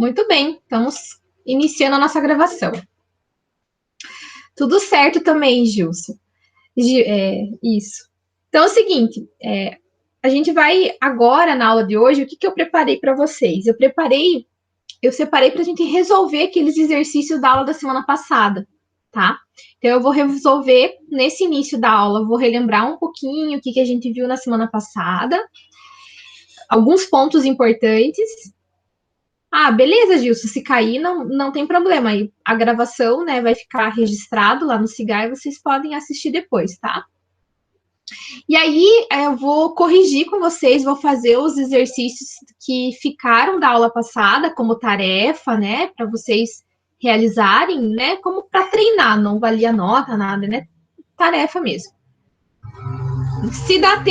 Muito bem, estamos iniciando a nossa gravação. Tudo certo também, Gilson. Isso. Então é o seguinte, a gente vai agora na aula de hoje, o que eu preparei para vocês? Eu separei para a gente resolver aqueles exercícios da aula da semana passada, tá? Então eu vou resolver nesse início da aula, vou relembrar um pouquinho o que a gente viu na semana passada, alguns pontos importantes. Ah, beleza, Gilson, se cair não tem problema. Aí a gravação, né, vai ficar registrado lá no Cigar e vocês podem assistir depois, tá? E aí eu vou corrigir com vocês, vou fazer os exercícios que ficaram da aula passada como tarefa, né, para vocês realizarem, né, como para treinar, não valia nota, nada, né? Tarefa mesmo. Se der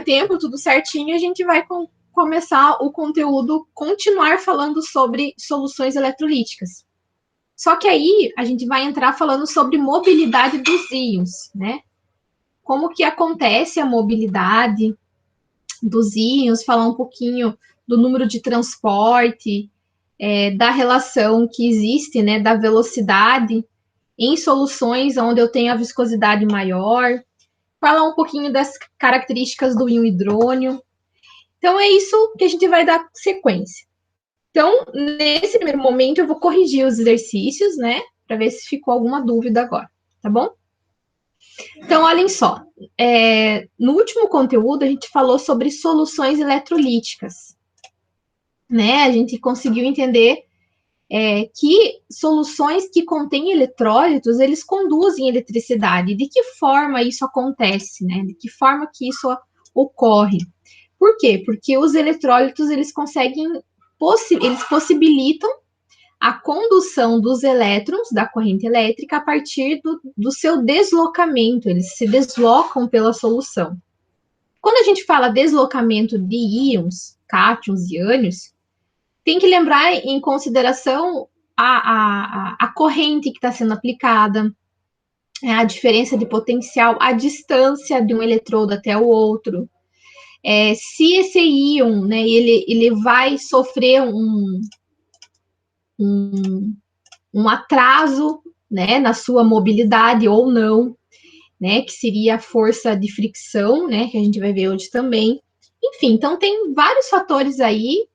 tempo, tudo certinho, a gente vai começar o conteúdo, continuar falando sobre soluções eletrolíticas. Só que aí a gente vai entrar falando sobre mobilidade dos íons, né? Como que acontece a mobilidade dos íons, falar um pouquinho do número de transporte, da relação que existe, né, da velocidade em soluções onde eu tenho a viscosidade maior, falar um pouquinho das características do íon hidrônio. Então, é isso que a gente vai dar sequência. Então, nesse primeiro momento, eu vou corrigir os exercícios, né? Para ver se ficou alguma dúvida agora, tá bom? Então, olhem só. No último conteúdo, a gente falou sobre soluções eletrolíticas, né? A gente conseguiu entender que soluções que contêm eletrólitos, eles conduzem eletricidade. De que forma isso acontece, né? De que forma que isso ocorre? Por quê? Porque os eletrólitos, eles possibilitam a condução dos elétrons da corrente elétrica a partir do seu deslocamento, eles se deslocam pela solução. Quando a gente fala deslocamento de íons, cátions e ânions, tem que lembrar em consideração a corrente que está sendo aplicada, a diferença de potencial, a distância de um eletrodo até o outro. Se esse íon, né, ele vai sofrer um atraso, né, na sua mobilidade ou não, né, que seria a força de fricção, né, que a gente vai ver hoje também. Enfim, então tem vários fatores aí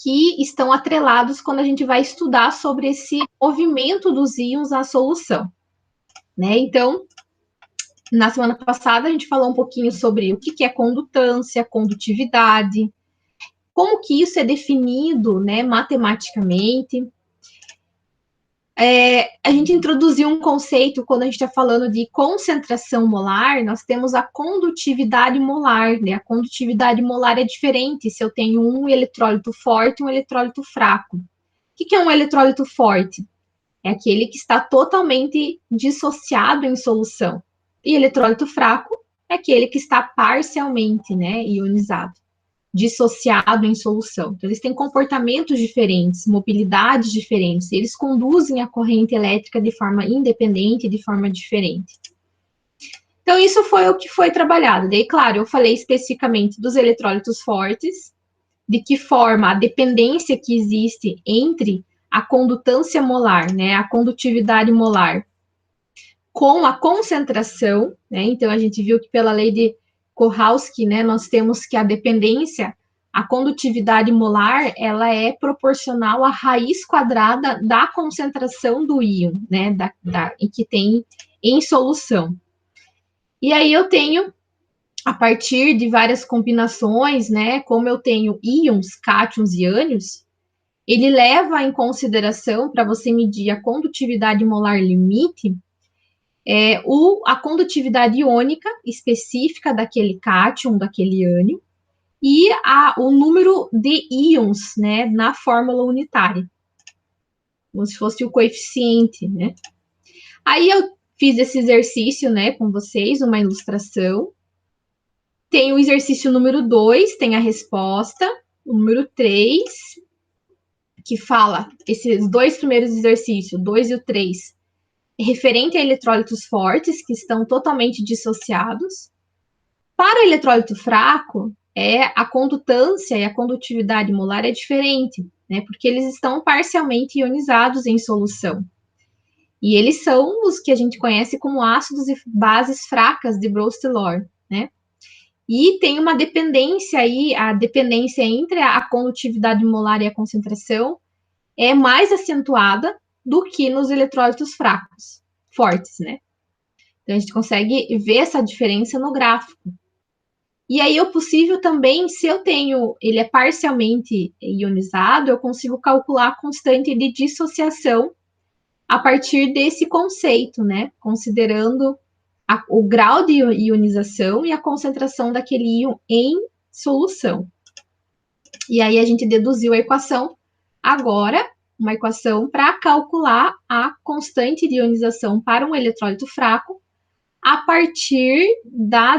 que estão atrelados quando a gente vai estudar sobre esse movimento dos íons na solução, né? Então, na semana passada a gente falou um pouquinho sobre o que é condutância, condutividade, como que isso é definido, né, matematicamente. A gente introduziu um conceito, quando a gente está falando de concentração molar, nós temos a condutividade molar, né? A condutividade molar é diferente se eu tenho um eletrólito forte e um eletrólito fraco. O que é um eletrólito forte? É aquele que está totalmente dissociado em solução. E eletrólito fraco é aquele que está parcialmente, né, ionizado, dissociado em solução. Então, eles têm comportamentos diferentes, mobilidades diferentes, eles conduzem a corrente elétrica de forma independente, de forma diferente. Então, isso foi o que foi trabalhado. Daí, claro, eu falei especificamente dos eletrólitos fortes, de que forma a dependência que existe entre a condutância molar, né, a condutividade molar, com a concentração, né, então a gente viu que pela lei de Kohalski, né, nós temos que a dependência, a condutividade molar, ela é proporcional à raiz quadrada da concentração do íon, né, que tem em solução. E aí eu tenho, a partir de várias combinações, né, como eu tenho íons, cátions e ânions, ele leva em consideração, para você medir a condutividade molar limite, a condutividade iônica específica daquele cátion, daquele ânion, e o número de íons, né, na fórmula unitária, como se fosse o coeficiente, né. Aí eu fiz esse exercício, né, com vocês, uma ilustração. Tem o exercício número 2, tem a resposta, o número 3, que fala, esses dois primeiros exercícios, o 2 e o 3, referente a eletrólitos fortes, que estão totalmente dissociados. Para o eletrólito fraco, a condutância e a condutividade molar é diferente, né? Porque eles estão parcialmente ionizados em solução. E eles são os que a gente conhece como ácidos e bases fracas de Brust-Lore, né? E tem uma dependência aí, a dependência entre a condutividade molar e a concentração é mais acentuada do que nos eletrólitos fracos, fortes, né? Então, a gente consegue ver essa diferença no gráfico. E aí, é possível também, se eu tenho, ele é parcialmente ionizado, eu consigo calcular a constante de dissociação a partir desse conceito, né? Considerando o grau de ionização e a concentração daquele íon em solução. E aí, a gente deduziu a equação agora, uma equação para calcular a constante de ionização para um eletrólito fraco a partir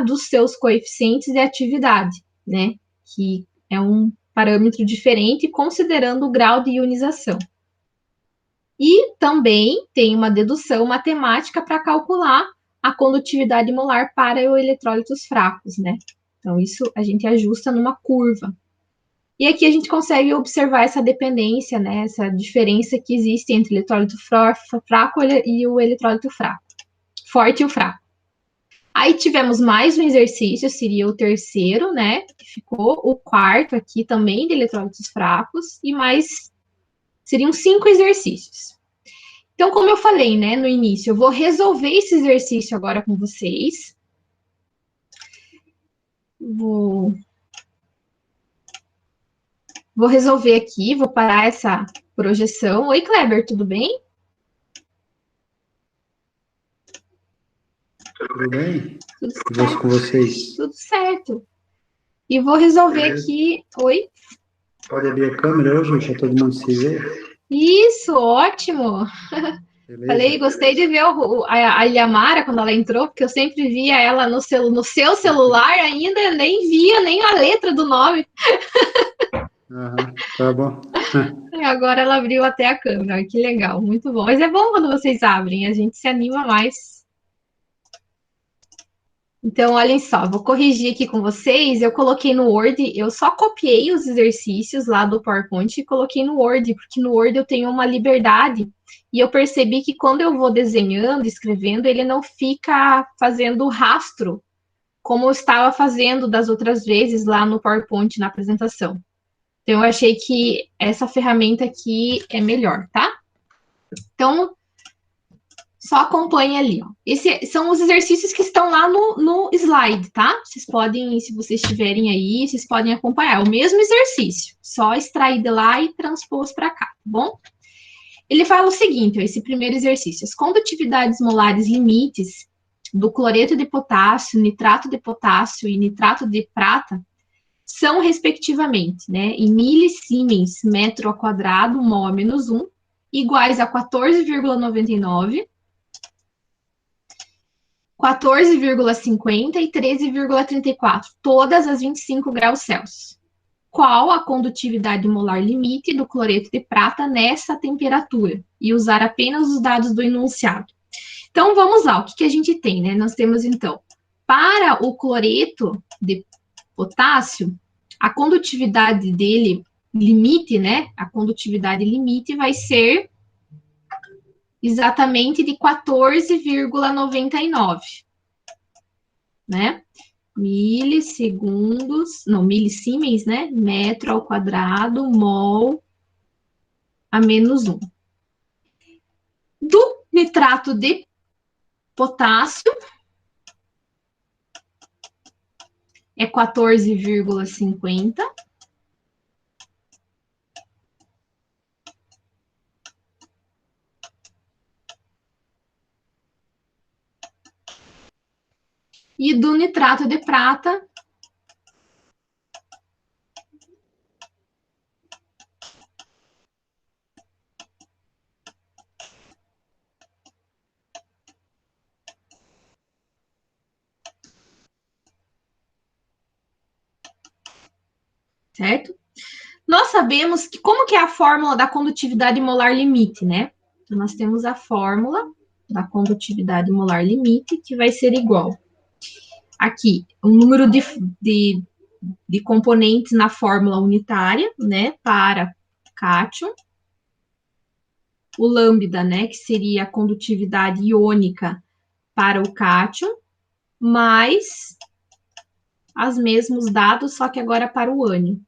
dos seus coeficientes de atividade, né? Que é um parâmetro diferente considerando o grau de ionização. E também tem uma dedução matemática para calcular a condutividade molar para eletrólitos fracos, né? Então, isso a gente ajusta numa curva. E aqui a gente consegue observar essa dependência, né? Essa diferença que existe entre o eletrólito fraco e o eletrólito fraco. Forte e o fraco. Aí tivemos mais um exercício, seria o terceiro, né? Que ficou o quarto aqui também de eletrólitos fracos, e mais seriam 5 exercícios. Então, como eu falei, né, no início, eu vou resolver esse exercício agora com vocês. Vou resolver aqui, vou parar essa projeção. Oi, Kleber, tudo bem? Tudo bem? Tudo certo. Com vocês? Tudo certo. E vou resolver aqui... Oi? Pode abrir a câmera hoje, para todo mundo se ver? Isso, ótimo! Beleza. Falei, gostei de ver a Ilhamara quando ela entrou, porque eu sempre via ela no seu celular ainda, nem via nem a letra do nome. Tá bom. E agora ela abriu até a câmera, que legal, muito bom. Mas é bom quando vocês abrem, a gente se anima mais. Então, olhem só, vou corrigir aqui com vocês. Eu coloquei no Word, eu só copiei os exercícios lá do PowerPoint e coloquei no Word, porque no Word eu tenho uma liberdade. E eu percebi que quando eu vou desenhando, escrevendo, ele não fica fazendo rastro, como eu estava fazendo das outras vezes lá no PowerPoint, na apresentação. Então, eu achei que essa ferramenta aqui é melhor, tá? Então, só acompanhe ali, ó. Esses são os exercícios que estão lá no slide, tá? Vocês podem, se vocês estiverem aí, vocês podem acompanhar. É o mesmo exercício, só extrair de lá e transpor para cá, tá bom? Ele fala o seguinte, ó, esse primeiro exercício. As condutividades molares limites do cloreto de potássio, nitrato de potássio e nitrato de prata são, respectivamente, né, em milisiemens metro ao quadrado, mol a menos 1, iguais a 14,99, 14,50 e 13,34, todas as 25 graus Celsius. Qual a condutividade molar limite do cloreto de prata nessa temperatura? E usar apenas os dados do enunciado. Então, vamos lá, o que a gente tem, né? Nós temos, então, para o cloreto de potássio, a condutividade dele, limite, né? A condutividade limite vai ser exatamente de 14,99, né? Milissegundos, não, milisiemens, né? Metro ao quadrado, mol a menos 1. Do nitrato de potássio, é 14,50. E do nitrato de prata, certo? Nós sabemos que como que é a fórmula da condutividade molar limite, né? Então, nós temos a fórmula da condutividade molar limite, que vai ser igual aqui, o número de componentes na fórmula unitária, né, para cátion, o lambda, né, que seria a condutividade iônica para o cátion, mais os mesmos dados, só que agora para o ânion.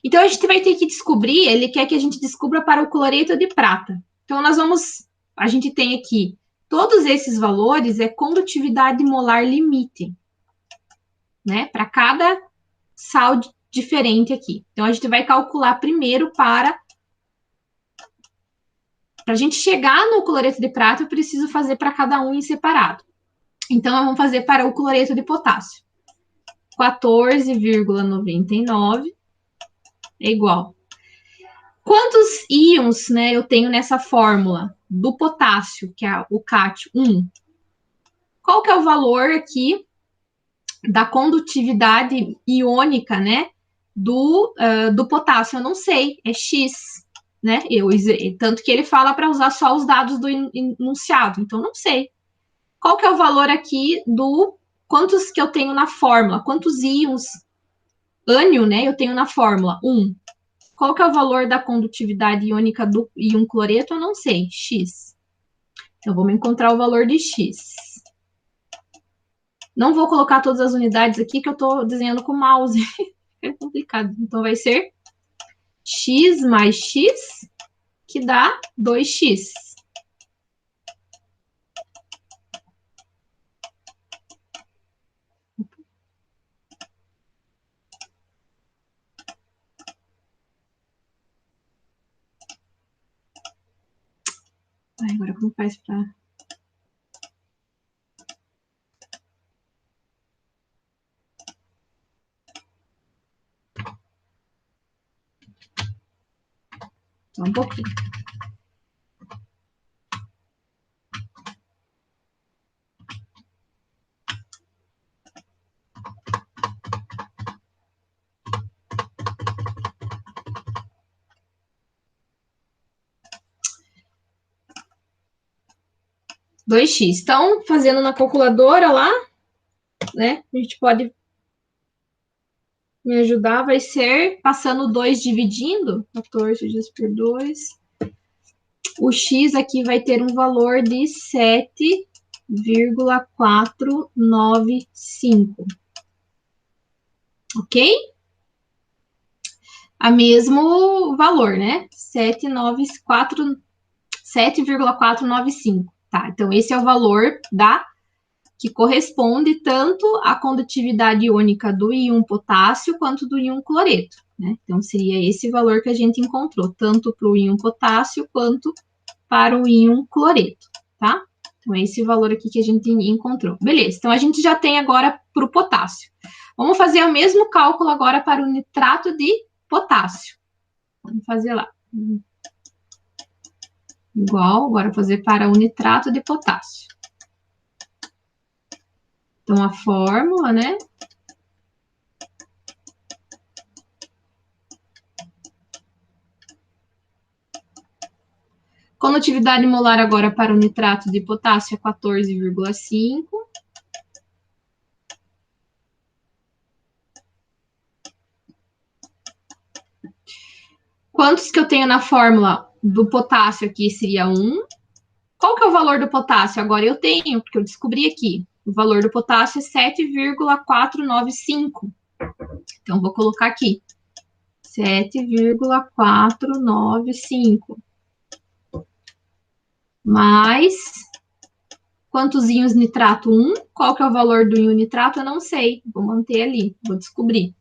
Então, a gente vai ter que descobrir, ele quer que a gente descubra para o cloreto de prata. Então, a gente tem aqui, todos esses valores é condutividade molar limite, né, para cada sal diferente aqui. Então, a gente vai calcular primeiro para a gente chegar no cloreto de prata, eu preciso fazer para cada um em separado. Então, vamos fazer para o cloreto de potássio. 14,99 é igual. Quantos íons, né, eu tenho nessa fórmula do potássio, que é o cátion 1? Qual que é o valor aqui da condutividade iônica, né, do potássio? Eu não sei, é X, né? Tanto que ele fala para usar só os dados do enunciado, então não sei. Qual que é o valor aqui do quantos que eu tenho na fórmula? Quantos íons ânion, né, eu tenho na fórmula? 1. Qual que é o valor da condutividade iônica do íon cloreto? Eu não sei, X. Então, vamos encontrar o valor de X. Não vou colocar todas as unidades aqui, que eu estou desenhando com o mouse. É complicado. Então, vai ser X mais X, que dá 2X. Agora como faz para... Só um pouquinho. Dois x. Então, fazendo na calculadora lá, né? A gente pode me ajudar, vai ser passando 2 dividindo, 14 dias por 2. O x aqui vai ter um valor de 7,495. Ok? A mesmo valor, né? 7,495. Tá, então esse é o valor que corresponde tanto à condutividade iônica do íon potássio quanto do íon cloreto, né? Então, seria esse valor que a gente encontrou, tanto para o íon potássio quanto para o íon cloreto, tá? Então, é esse valor aqui que a gente encontrou. Beleza, então a gente já tem agora para o potássio. Vamos fazer o mesmo cálculo agora para o nitrato de potássio. Vamos fazer lá. Igual, agora fazer para o nitrato de potássio. Então, a fórmula, né? Condutividade molar agora para o nitrato de potássio é 14,5. Quantos que eu tenho na fórmula do potássio aqui seria 1. Qual que é o valor do potássio? Agora eu tenho, porque eu descobri aqui. O valor do potássio é 7,495. Então, vou colocar aqui. 7,495. Mais quantos íons nitrato? 1. Qual que é o valor do íon nitrato? Eu não sei. Vou manter ali, vou descobrir.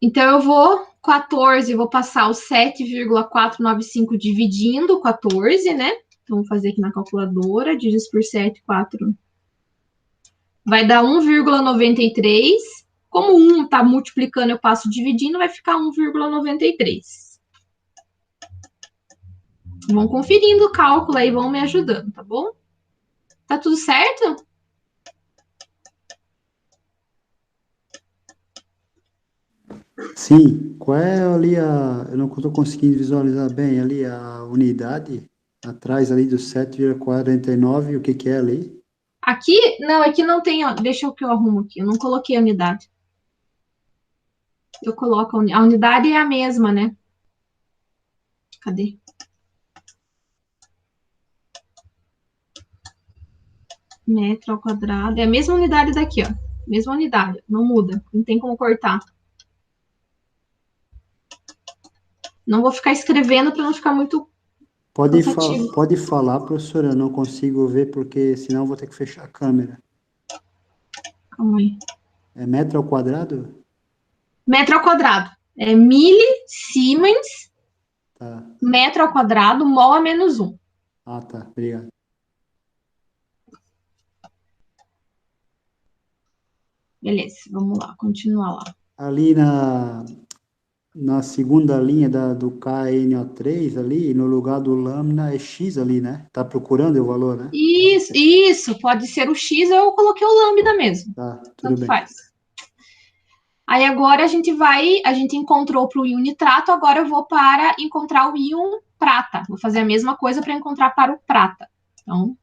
Então, eu vou 14, vou passar o 7,495 dividindo 14, né? Então, vou fazer aqui na calculadora, dividido por 7, 4. Vai dar 1,93. Como 1 está multiplicando, eu passo dividindo, vai ficar 1,93. Vão conferindo o cálculo aí, vão me ajudando, tá bom? Tá tudo certo? Sim, qual é ali a. Eu não estou conseguindo visualizar bem ali a unidade, atrás ali do 7,49, o que que é ali? Aqui, não, aqui não tem, ó, deixa eu que eu arrumo aqui, eu não coloquei a unidade. Eu coloco a unidade é a mesma, né? Cadê? Metro ao quadrado, é a mesma unidade daqui, ó. Mesma unidade, não muda, não tem como cortar. Não vou ficar escrevendo para não ficar muito cansativo. Pode falar, professora, eu não consigo ver porque senão eu vou ter que fechar a câmera. Calma aí. É metro ao quadrado? Metro ao quadrado. É Siemens, Tá. metro ao quadrado, mol a menos 1. Ah, tá. Obrigado. Beleza, vamos lá, continuar lá. Ali na segunda linha do KNO3 ali, no lugar do lâmina, é X ali, né? Tá procurando o valor, né? Isso, pode ser o X ou eu coloquei o lambda mesmo. Tá, tudo Tanto bem. faz. Aí agora a gente encontrou para o íon nitrato, agora eu vou para encontrar o íon prata. Vou fazer a mesma coisa para encontrar para o prata. Então,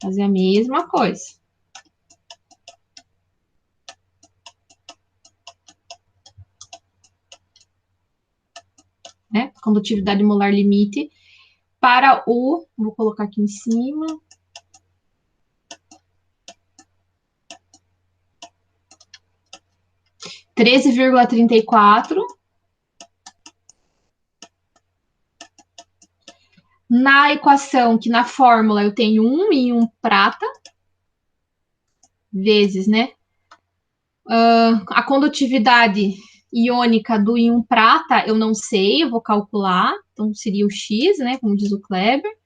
fazer a mesma coisa. Né? Condutividade molar limite para o... Vou colocar aqui em cima. (13,34). Na equação, que na fórmula eu tenho 1 íon prata, vezes, né? A condutividade iônica do íon prata, eu não sei, eu vou calcular. Então, seria o X, né? Como diz o Kleber.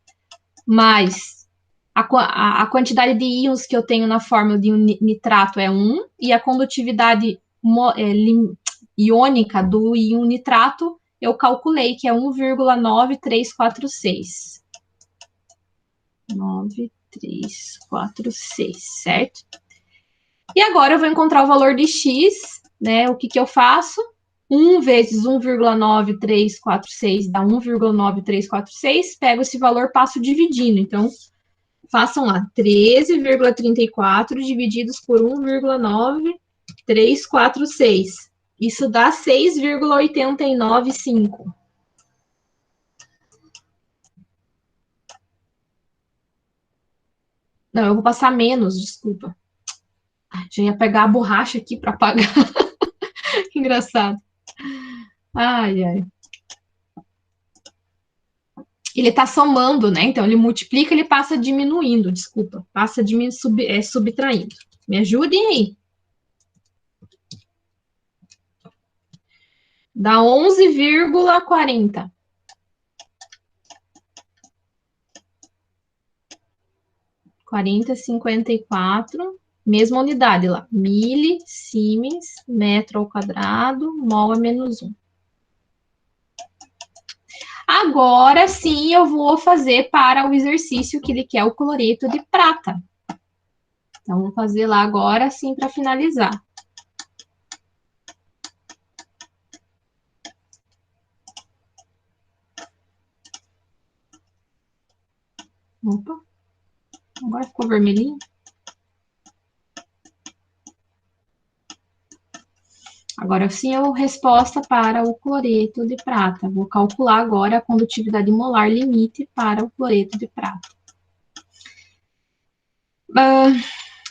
Mais a quantidade de íons que eu tenho na fórmula de nitrato é 1. E a condutividade iônica do íon nitrato, eu calculei, que é 1,9346. 9346, certo? E agora eu vou encontrar o valor de X, né? O que eu faço? 1 vezes 1,9346 dá 1,9346. Pego esse valor, passo dividindo. Então, façam lá, 13,34 divididos por 1,9346. Isso dá 6,895. Não, eu vou passar menos, desculpa. Já ia pegar a borracha aqui para apagar. Engraçado. Ai, ai. Ele está somando, né? Então, ele multiplica, ele passa diminuindo, desculpa. Passa subtraindo. Me ajudem aí. Dá 11,40. (40,54). Mesma unidade lá. Siemens, metro ao quadrado, mol a menos 1. Agora sim eu vou fazer para o exercício que ele quer o cloreto de prata. Então, vou fazer lá agora sim para finalizar. Opa, agora ficou vermelhinho. Agora sim, a resposta para o cloreto de prata. Vou calcular agora a condutividade molar limite para o cloreto de prata.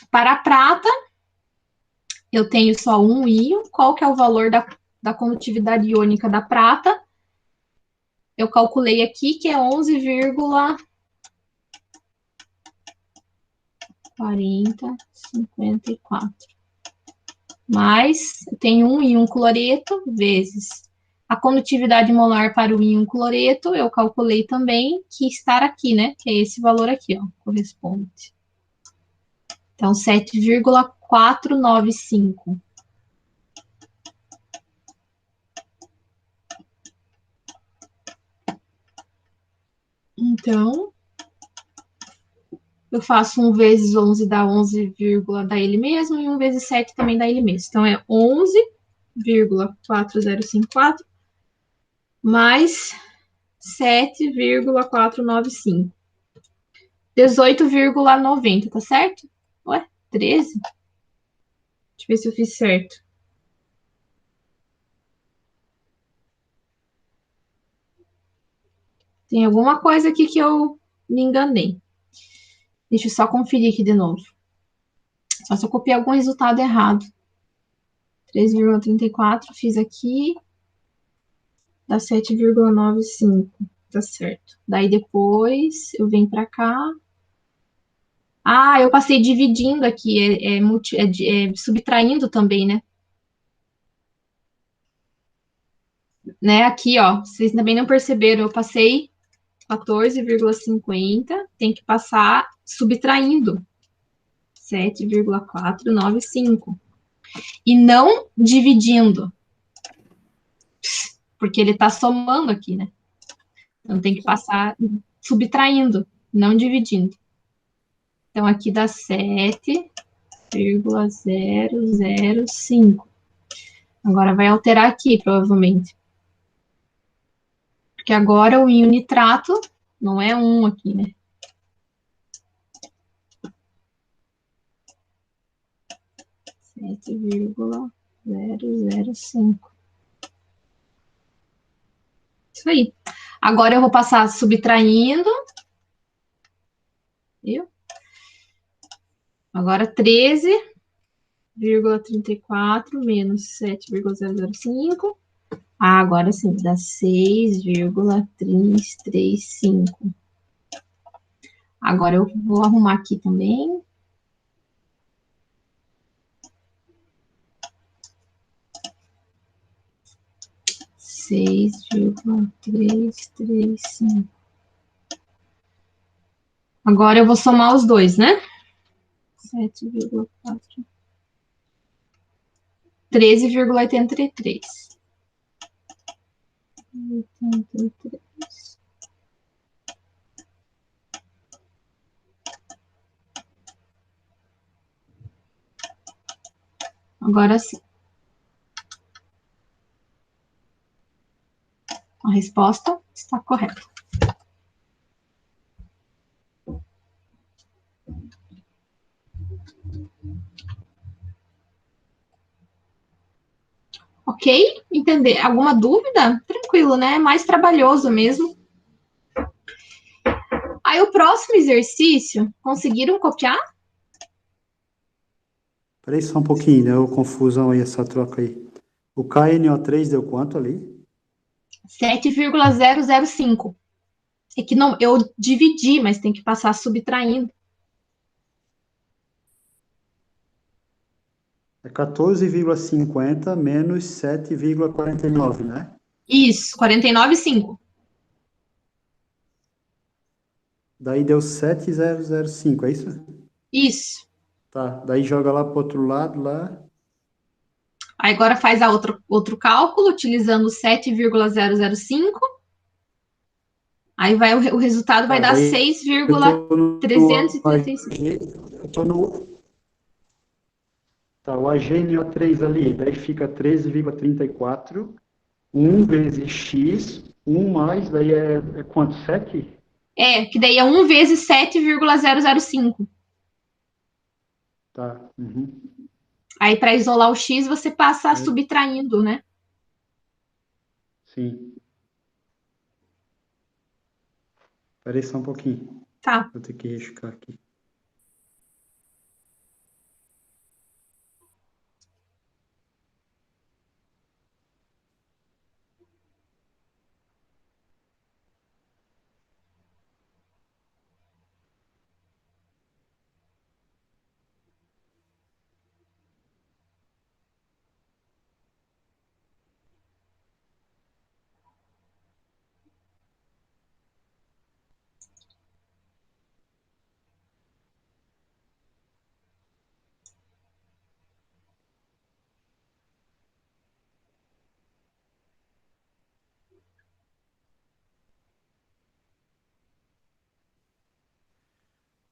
Para a prata, eu tenho só um íon. Qual que é o valor da condutividade iônica da prata? Eu calculei aqui que é 11,4054. Mas eu tenho um íon cloreto vezes a condutividade molar para o íon cloreto, eu calculei também que está aqui, né? Que é esse valor aqui, ó, corresponde. Então, 7,495. Então, eu faço 1 vezes 11 dá 11, dá ele mesmo, e 1 vezes 7 também dá ele mesmo. Então, é 11,4054 mais 7,495. 18,90, tá certo? Ué, 13? Deixa eu ver se eu fiz certo. Tem alguma coisa aqui que eu me enganei. Deixa eu só conferir aqui de novo. Só se eu copiei algum resultado errado. 3,34, fiz aqui. Dá 7,95. Tá certo. Daí depois eu venho pra cá. Ah, eu passei dividindo aqui. É subtraindo também, né? Aqui, ó. Vocês também não perceberam. Eu passei 14,50. Tem que passar subtraindo. 7,495. E não dividindo. Porque ele tá somando aqui, né? Então tem que passar subtraindo, não dividindo. Então aqui dá 7,005. Agora vai alterar aqui, provavelmente. Porque agora o íon nitrato não é 1 aqui, né? (7,005). Isso aí. Agora eu vou passar subtraindo. Viu? Agora 13,34 menos 7,005. Ah, agora sim, dá 6,335. Agora eu vou arrumar aqui também. Seis vírgula três três cinco. Agora eu vou somar os dois, né? 7,4. 13,83. 83. Agora sim. A resposta está correta. Ok? Entender? Alguma dúvida? Tranquilo, né? É mais trabalhoso mesmo. Aí o próximo exercício, conseguiram copiar? Peraí só um pouquinho, deu confusão aí essa troca aí. O KNO3 deu quanto ali? 7,005. É que não, eu dividi, mas tem que passar subtraindo. É 14,50 menos 7,49, né? Isso, 49,5. Daí deu 7,005, é isso? Isso. Tá, daí joga lá pro outro lado, lá. Aí agora faz outro cálculo, utilizando 7,005. Aí vai o resultado vai Tá, dar daí eu tô no 6,335. eu tô no... Tá, o AGNO3 ali, daí fica 13,34. 1 vezes x, 1 mais, daí é quanto? 7? Que daí é 1 vezes 7,005. Tá. Uhum. Aí para isolar o x, você passa subtraindo, né? Sim. Espera aí só um pouquinho. Tá. Vou ter que riscar aqui.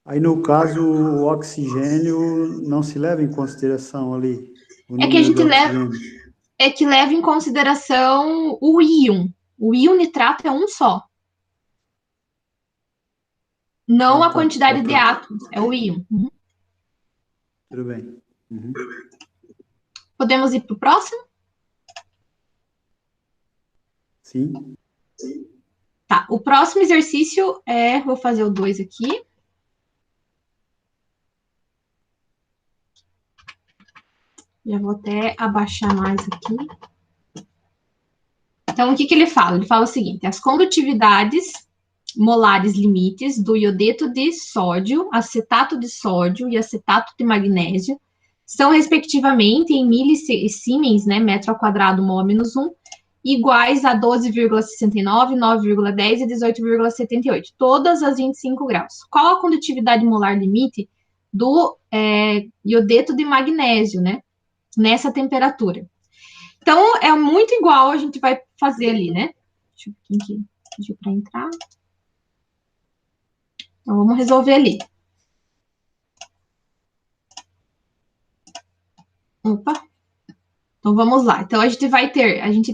Aí, no caso, o oxigênio não se leva em consideração ali, o É que a número de gente leva, oxigênio. que leva em consideração o íon. O íon nitrato é um só. Não Ah, a tá, quantidade de ok. átomos, é o íon. Uhum. Tudo bem. Uhum. Podemos ir para o próximo? Sim. Tá, o próximo exercício vou fazer o 2 aqui. Já vou até abaixar mais aqui. Então, o que ele fala? Ele fala o seguinte: as condutividades molares limites do iodeto de sódio, acetato de sódio e acetato de magnésio são, respectivamente, em milisiemens, né, metro ao quadrado, mol menos 1, iguais a 12,69, 9,10 e 18,78, todas as 25 graus. Qual a condutividade molar limite do iodeto de magnésio, né, nessa temperatura? Então, é muito igual, a gente vai fazer ali, né? Deixa eu ver quem que pediu para entrar. Então, vamos resolver ali. Opa. Então, vamos lá. Então, a gente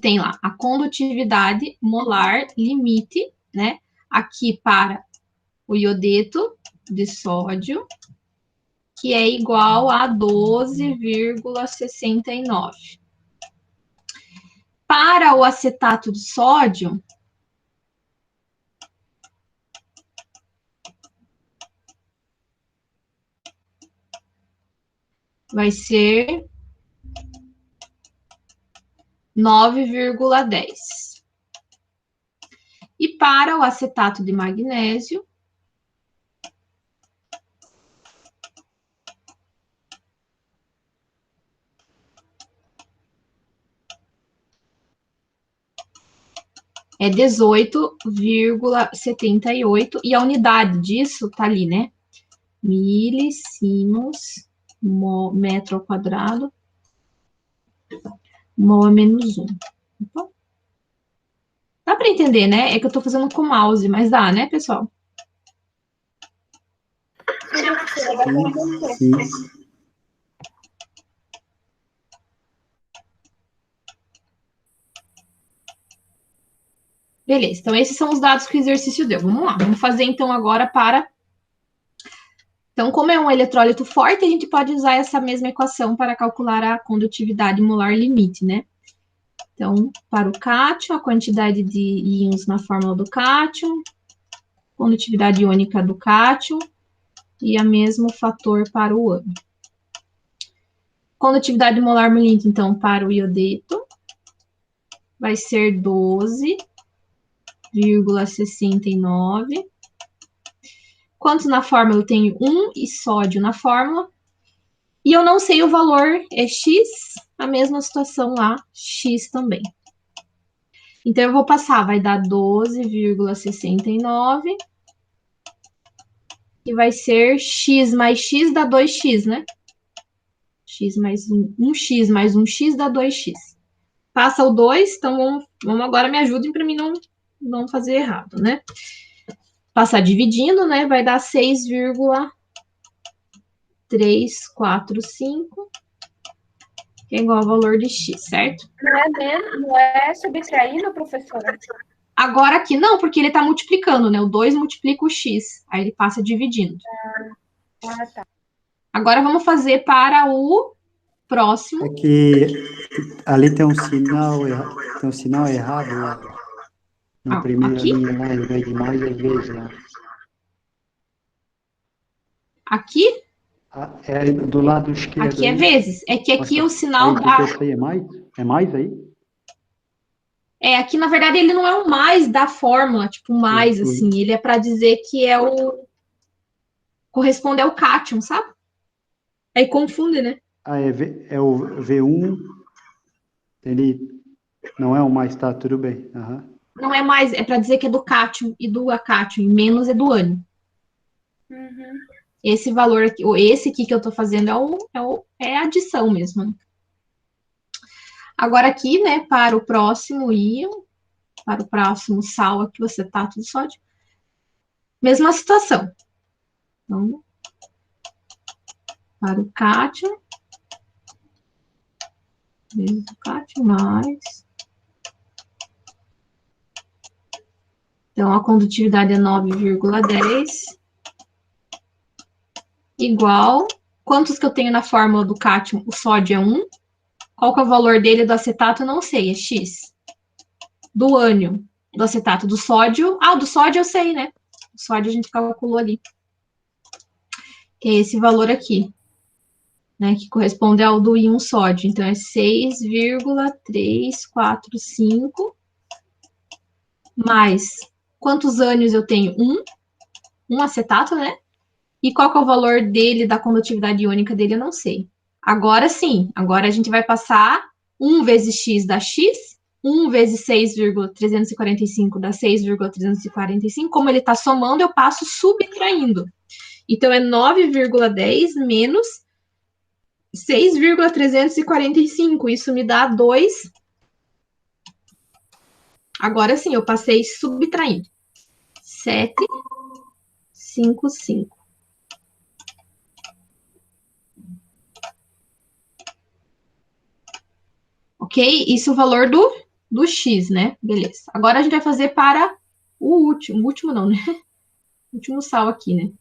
tem lá a condutividade molar limite, né? Aqui para o iodeto de sódio, que é igual a 12,69. Para o acetato de sódio, vai ser 9,10. E para o acetato de magnésio, é 18,78. E a unidade disso tá ali, né? Milisiemens, metro ao quadrado, mol menos 1. Então, dá para entender, né? É que eu tô fazendo com o mouse, mas dá, né, pessoal? Sim, professora, dá para Sim, entender. sim. Beleza, então esses são os dados que o exercício deu. Vamos lá, vamos fazer então agora para. Então, como é um eletrólito forte, a gente pode usar essa mesma equação para calcular a condutividade molar limite, né? Então, para o cátion, a quantidade de íons na fórmula do cátion, condutividade iônica do cátion e o mesmo fator para o ânion. Condutividade molar limite, então, para o iodeto vai ser 12,69. Quanto na fórmula? Eu tenho 1 e sódio na fórmula. E eu não sei o valor, é X, a mesma situação lá, X também. Então, eu vou passar, vai dar 12,69. E vai ser X mais X dá 2X, né? X mais 1X mais 1X dá 2X. Passa o 2, então vamos agora me ajudem para mim não fazer errado, né? Passar dividindo, né? Vai dar 6,345, que é igual ao valor de X, certo? Não é subtraindo, professora? Agora aqui não, porque ele está multiplicando, né? O 2 multiplica o X, aí ele passa dividindo. Ah, tá. Agora vamos fazer para o próximo. É que ali tem um sinal errado lá. Na primeira Aqui? linha lá, em vez de mais, é vezes lá. Aqui? É do lado esquerdo Aqui é aí. vezes. É que aqui Mostra. o É sinal isso, o da. texto aí é mais? É mais aí? Aqui na verdade ele não é o mais da fórmula, tipo mais assim, ele é para dizer que é o corresponde ao cátion, sabe? Aí confunde, né? É o V1, ele não é o mais, tá, tudo bem. Aham. Não é mais, é para dizer que é do cátion e do acátion, e menos é do ânion. Uhum. Esse valor aqui, ou esse aqui que eu tô fazendo é a adição mesmo. Né? Agora aqui, né, para o próximo íon, para o próximo sal aqui, o acetato de sódio, mesma situação. Então, para o cátion, vezes o cátion mais. Então, a condutividade é 9,10. igual. Quantos que eu tenho na fórmula do cátion? O sódio é 1. Qual que é o valor dele do acetato? Não sei, é X. Do ânion, do acetato, do sódio. Ah, do sódio eu sei, né? O sódio a gente calculou ali. Que é esse valor aqui, né? Que corresponde ao do íon sódio. Então, é 6,345 mais quantos ânions eu tenho? Um acetato, né? E qual que é o valor dele, da condutividade iônica dele, eu não sei. Agora sim, agora a gente vai passar 1 vezes x dá x, 1 vezes 6,345 dá 6,345. Como ele está somando, eu passo subtraindo. Então, é 9,10 menos 6,345. Isso me dá 2. Agora sim, eu passei subtraindo. 755. Ok? Isso é o valor do X, né? Beleza. Agora a gente vai fazer para o último não, né? O último sal aqui, né?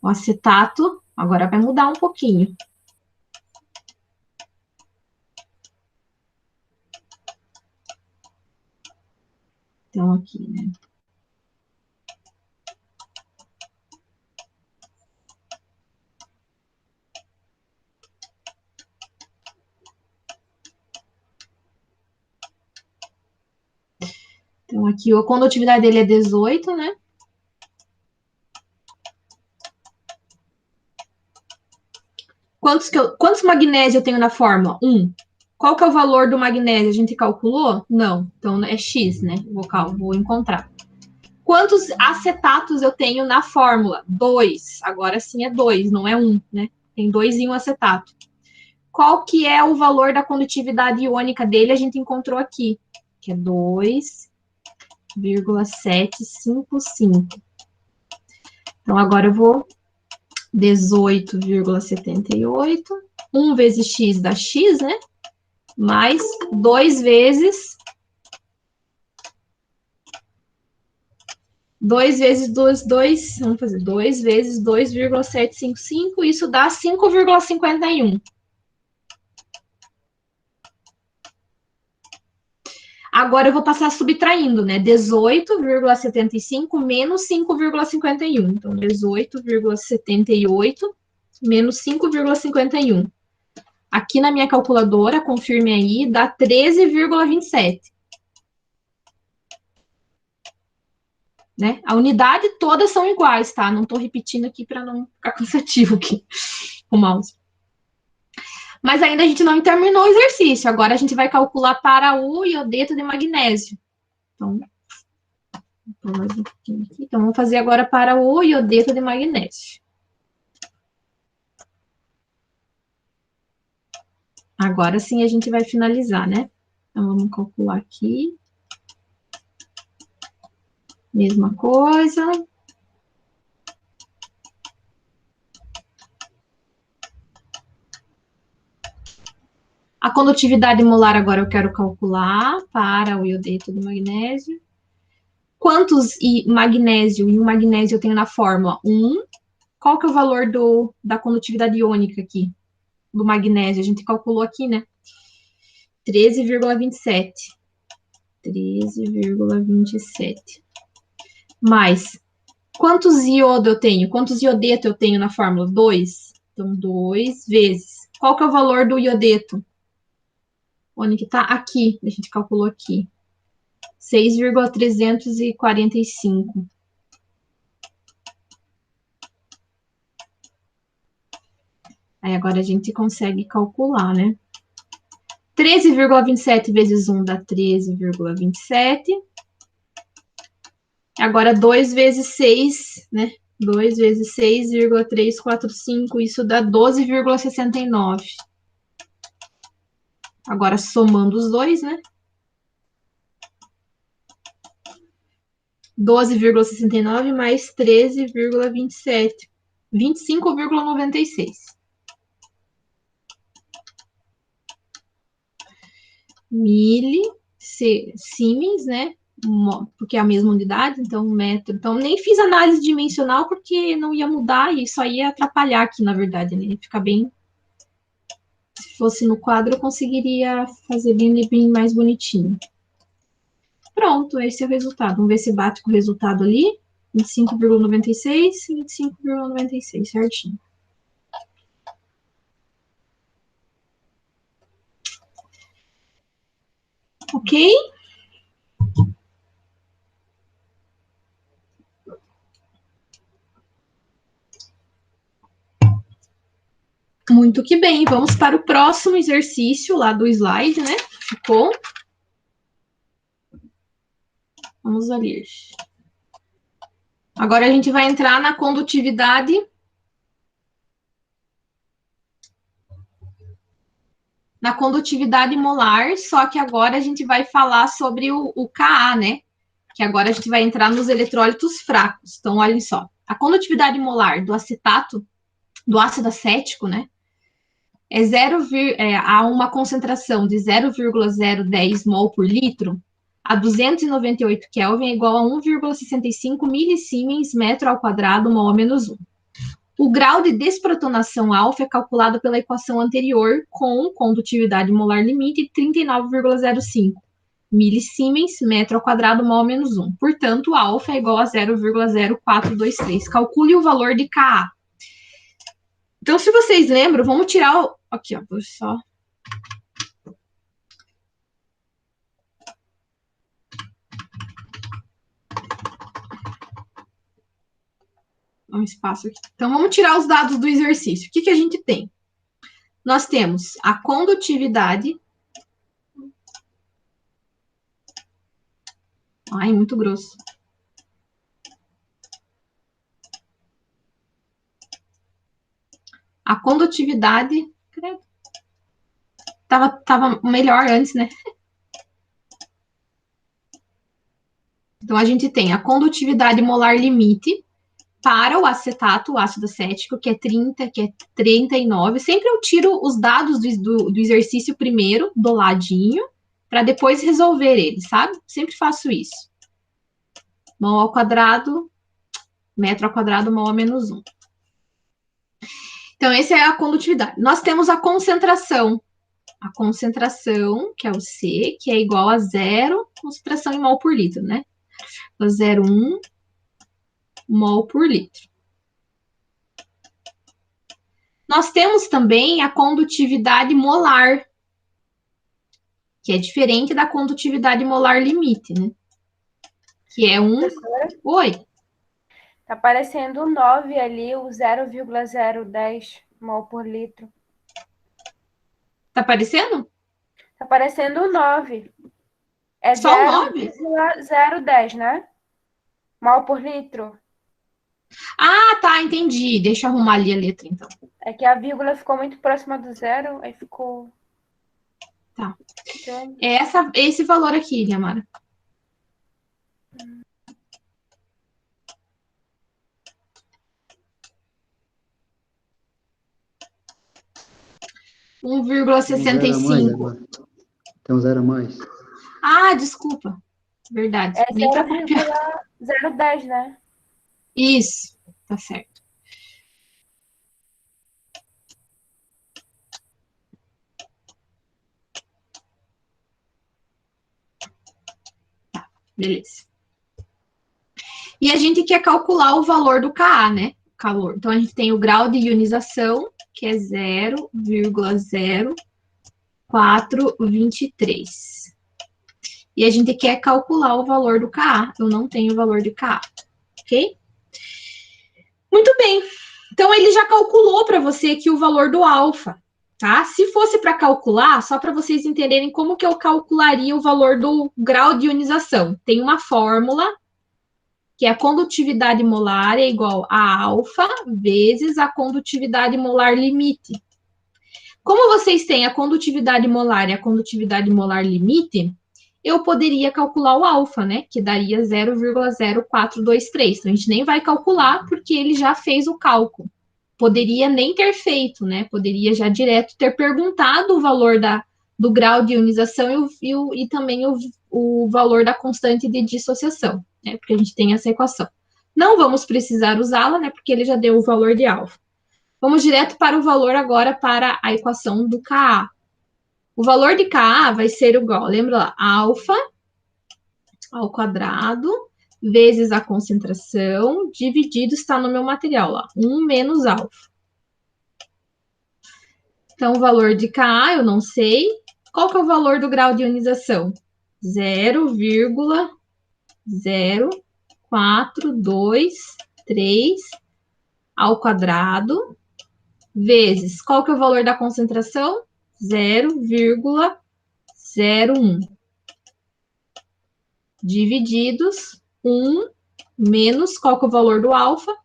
O acetato, agora vai mudar um pouquinho. Então, aqui, né? Então, aqui a condutividade dele é 18, né? Quantos magnésio eu tenho na forma? 1. Qual que é o valor do magnésio? A gente calculou? Não. Então, é X, né? Vou encontrar. Quantos acetatos eu tenho na fórmula? 2. Agora sim é 2, não é 1, né? Tem 2 em um acetato. Qual que é o valor da condutividade iônica dele? A gente encontrou aqui, que é 2,755. Então, agora eu vou 18,78. 1 vezes x dá x, né? Mais 2 vezes 2, vamos fazer 2 vezes 2,755, isso dá 5,51. Agora eu vou passar subtraindo, né? 18,75 menos 5,51. Então, 18,78 menos 5,51. Aqui na minha calculadora, confirme aí, dá 13,27. Né? A unidade todas são iguais, tá? Não estou repetindo aqui para não ficar cansativo aqui o mouse. Mas ainda a gente não terminou o exercício. Agora a gente vai calcular para o iodeto de magnésio. Então, mais um pouquinho aqui. Então, vamos fazer agora para o iodeto de magnésio. Agora sim a gente vai finalizar, né? Então, vamos calcular aqui. Mesma coisa. A condutividade molar agora eu quero calcular para o iodeto de magnésio. Quantos magnésio e um magnésio eu tenho na fórmula? 1. Qual que é o valor da condutividade iônica aqui? Do magnésio? A gente calculou aqui, né? 13,27. 13,27. Mais. Quantos iodo eu tenho? Quantos iodeto eu tenho na fórmula? 2. Então, 2 vezes. Qual que é o valor do iodeto? Onde que tá? Aqui. A gente calculou aqui. 6,345. Aí agora a gente consegue calcular, né? 13,27 vezes 1 dá 13,27. Agora 2 vezes 6, né? 2 vezes 6,345, isso dá 12,69. Agora somando os dois, né? 12,69 mais 13,27. 25,96. Siemens, né? porque é a mesma unidade, então metro. Então, nem fiz análise dimensional porque não ia mudar e só ia atrapalhar aqui, na verdade, né? Ia ficar bem. Se fosse no quadro, eu conseguiria fazer bem mais bonitinho. Pronto, esse é o resultado. Vamos ver se bate com o resultado ali. 25,96, 25,96, certinho. Ok? Muito que bem. Vamos para o próximo exercício lá do slide, né? Ficou? Vamos ali. Agora a gente vai entrar na condutividade. Na condutividade molar, só que agora a gente vai falar sobre o Ka, né? Que agora a gente vai entrar nos eletrólitos fracos. Então, olhem só. A condutividade molar do acetato, do ácido acético, né? Há uma concentração de 0,010 mol por litro a 298 Kelvin é igual a 1,65 milisiemens metro ao quadrado mol a menos 1. O grau de desprotonação alfa é calculado pela equação anterior com condutividade molar limite de 39,05 milisiemens metro ao quadrado mol a menos 1. Portanto, alfa é igual a 0,0423. Calcule o valor de Ka. Então, se vocês lembram, vamos tirar o... Aqui, ó, vou só... Um espaço aqui. Então, vamos tirar os dados do exercício. O que, que a gente tem? Nós temos a condutividade... Ai, muito grosso. A condutividade... Tava melhor antes, né? Então, a gente tem a condutividade molar limite para o acetato, o ácido acético, que é 30, que é 39. Sempre eu tiro os dados do exercício primeiro, do ladinho, para depois resolver ele, sabe? Sempre faço isso. Mol ao quadrado, metro ao quadrado, mol a menos 1. Então, essa é a condutividade. Nós temos a concentração. A concentração, que é o C, que é igual a 0, concentração em mol por litro, né? 0,1 mol por litro. Nós temos também a condutividade molar, que é diferente da condutividade molar limite, né? Que é um... Oi? Tá aparecendo o 9 ali, o 0,010 mol por litro. Tá aparecendo? Tá aparecendo o 9. É Só o 9? 0,010, né? Mol por litro. Ah, tá, entendi. Deixa eu arrumar ali a letra, então. É que a vírgula ficou muito próxima do zero, aí ficou... Tá. É esse valor aqui, Liamara. Um 1,65. Tem um zero a mais. Ah, desculpa. Verdade. É Nem pra 0,010, né? Isso, tá certo. Tá, beleza. E a gente quer calcular o valor do Ka, né? Calor. Então, a gente tem o grau de ionização, que é 0,0423. E a gente quer calcular o valor do Ka. Eu não tenho o valor de Ka, ok? Muito bem. Então, ele já calculou para você aqui o valor do alfa, tá? Se fosse para calcular, só para vocês entenderem como que eu calcularia o valor do grau de ionização. Tem uma fórmula, que é a condutividade molar é igual a alfa vezes a condutividade molar limite. Como vocês têm a condutividade molar e a condutividade molar limite, eu poderia calcular o alfa, né? Que daria 0,0423. Então, a gente nem vai calcular, porque ele já fez o cálculo. Poderia nem ter feito, né? Poderia já direto ter perguntado o valor do grau de ionização e também o valor da constante de dissociação, né? Porque a gente tem essa equação. Não vamos precisar usá-la, né? Porque ele já deu o valor de alfa. Vamos direto para o valor agora para a equação do Ka. O valor de Ka vai ser igual, lembra lá, alfa ao quadrado vezes a concentração, dividido, está no meu material lá, 1 menos alfa. Então, o valor de Ka eu não sei. Qual que é o valor do grau de ionização? 0,0423 ao quadrado, vezes, qual que é o valor da concentração? 0,01. Divididos, 1 menos, qual que é o valor do alfa?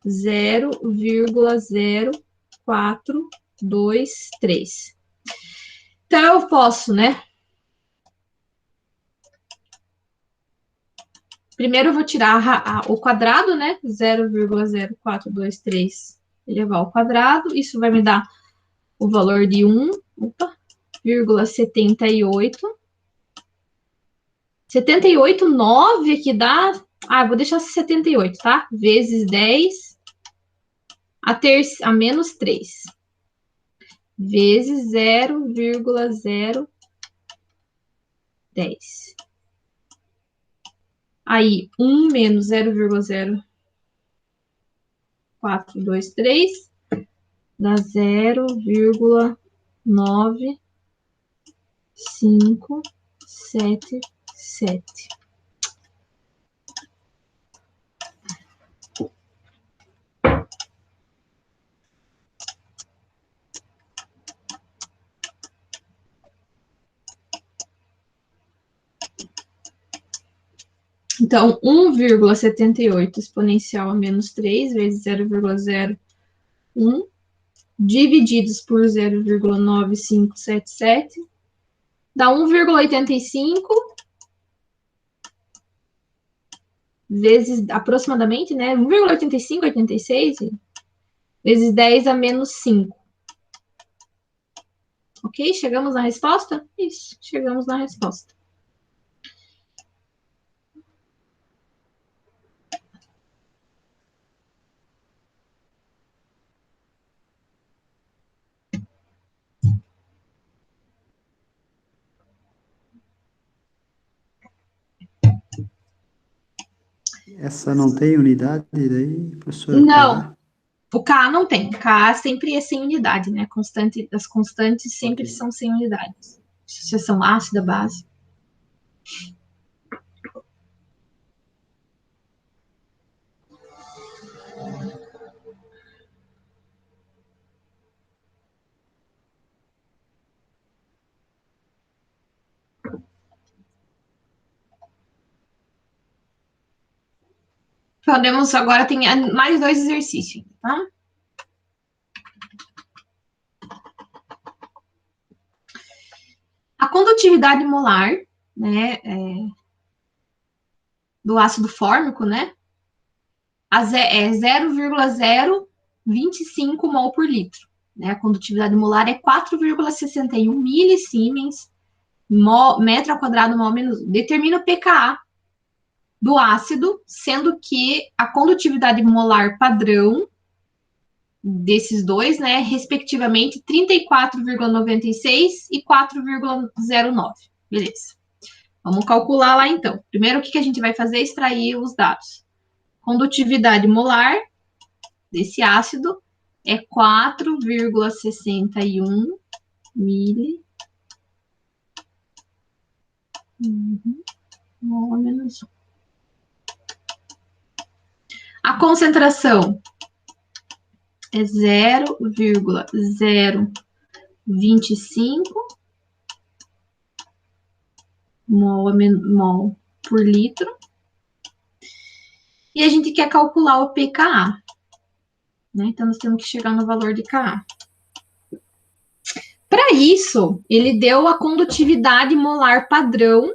0,0423. Então, eu posso, né? Primeiro, eu vou tirar o quadrado, né? 0,0423 elevar ao quadrado. Isso vai me dar o valor de 1,78. 78,9 que dá... Ah, vou deixar 78, tá? Vezes 10 a menos 3. Vezes 0,010. Aí, 1 menos 0,0423 dá 0,9577. Então, 1,78 exponencial a menos 3 vezes 0,01 divididos por 0,9577 dá 1,85 vezes, aproximadamente, né? 1,85, 86 vezes 10 a menos 5. Ok? Chegamos na resposta? Isso, chegamos na resposta. Essa não tem unidade daí, professora? Não, o Ka não tem. Ka sempre é sem unidade, né? As constantes sempre são sem unidades. Associação ácida, base. Podemos agora, tem mais 2 exercícios, tá? A condutividade molar, né, do ácido fórmico, né, é 0,025 mol por litro. Né? A condutividade molar é 4,61 milisiemens metro ao quadrado mol menos 1. Determina o pKa do ácido, sendo que a condutividade molar padrão desses dois, né, respectivamente 34,96 e 4,09. Beleza. Vamos calcular lá então. Primeiro, o que a gente vai fazer? Extrair os dados. Condutividade molar desse ácido é 4,61 mili. Menos 1. A concentração é 0,025 mol por litro. E a gente quer calcular o pKa. Né? Então, nós temos que chegar no valor de Ka. Para isso, ele deu a condutividade molar padrão.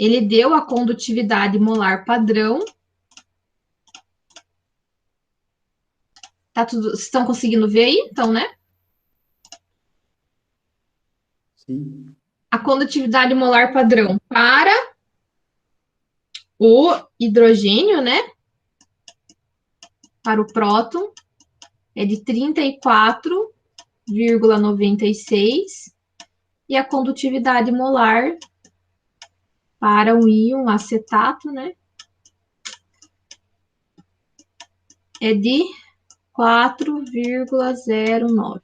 Ele deu a condutividade molar padrão. Tá tudo, estão conseguindo ver aí? Então, né? Sim. A condutividade molar padrão para o hidrogênio, né? Para o próton é de 34,96 e a condutividade molar para um íon acetato, né? É de 4,09.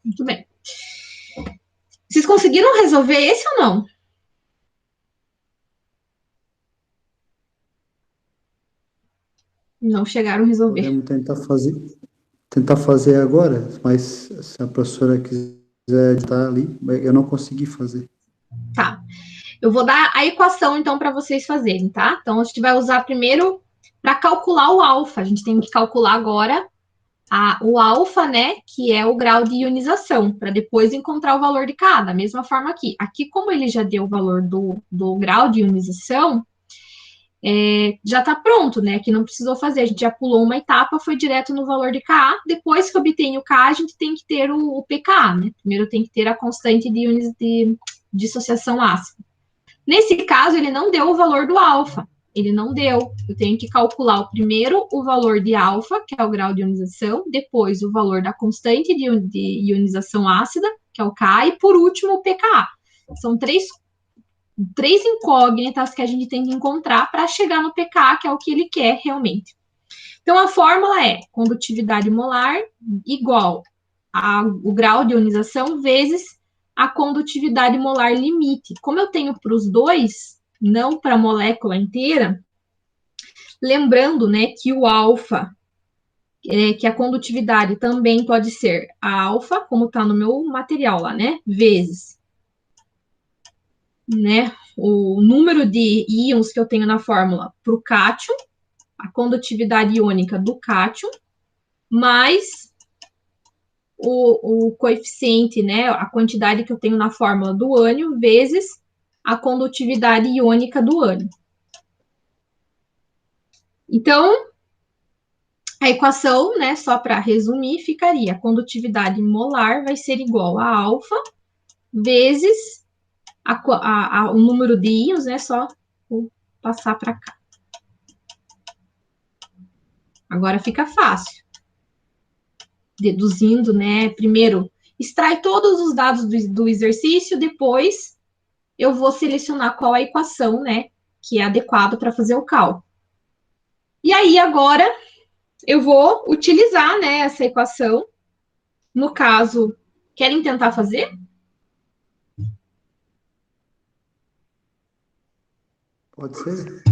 Muito bem. Vocês conseguiram resolver esse ou não? Não chegaram a resolver. Podemos tentar fazer agora, mas se a professora quiser estar ali, eu não consegui fazer. Tá. Eu vou dar a equação, então, para vocês fazerem, tá? Então, a gente vai usar primeiro para calcular o alfa. A gente tem que calcular agora o alfa, né? Que é o grau de ionização, para depois encontrar o valor de K. Da mesma forma aqui. Aqui, como ele já deu o valor do grau de ionização, já está pronto, né? Que não precisou fazer. A gente já pulou uma etapa, foi direto no valor de Ka. Depois que obtém o Ka, a gente tem que ter o pKa, né? Primeiro tem que ter a constante de dissociação ácida. Nesse caso, ele não deu o valor do alfa. Ele não deu. Eu tenho que calcular primeiro o valor de alfa, que é o grau de ionização, depois o valor da constante de ionização ácida, que é o Ka, e por último o pKa. São três incógnitas que a gente tem que encontrar para chegar no pK, que é o que ele quer realmente. Então, a fórmula é condutividade molar igual o grau de ionização vezes a condutividade molar limite. Como eu tenho para os dois, não para a molécula inteira, lembrando, né, que o alfa, que a condutividade também pode ser a alfa, como está no meu material lá, né, vezes, né, o número de íons que eu tenho na fórmula para o cátion, a condutividade iônica do cátion, mais o coeficiente, né, a quantidade que eu tenho na fórmula do ânion, vezes a condutividade iônica do ânion. Então, a equação, né, só para resumir, ficaria: a condutividade molar vai ser igual a alfa vezes o número de íons, né, só vou passar para cá. Agora fica fácil. Deduzindo, né? Primeiro, extrai todos os dados do exercício, depois eu vou selecionar qual a equação, né? Que é adequada para fazer o cálculo. E aí, agora, eu vou utilizar, né, essa equação. No caso, querem tentar fazer? Pode ser?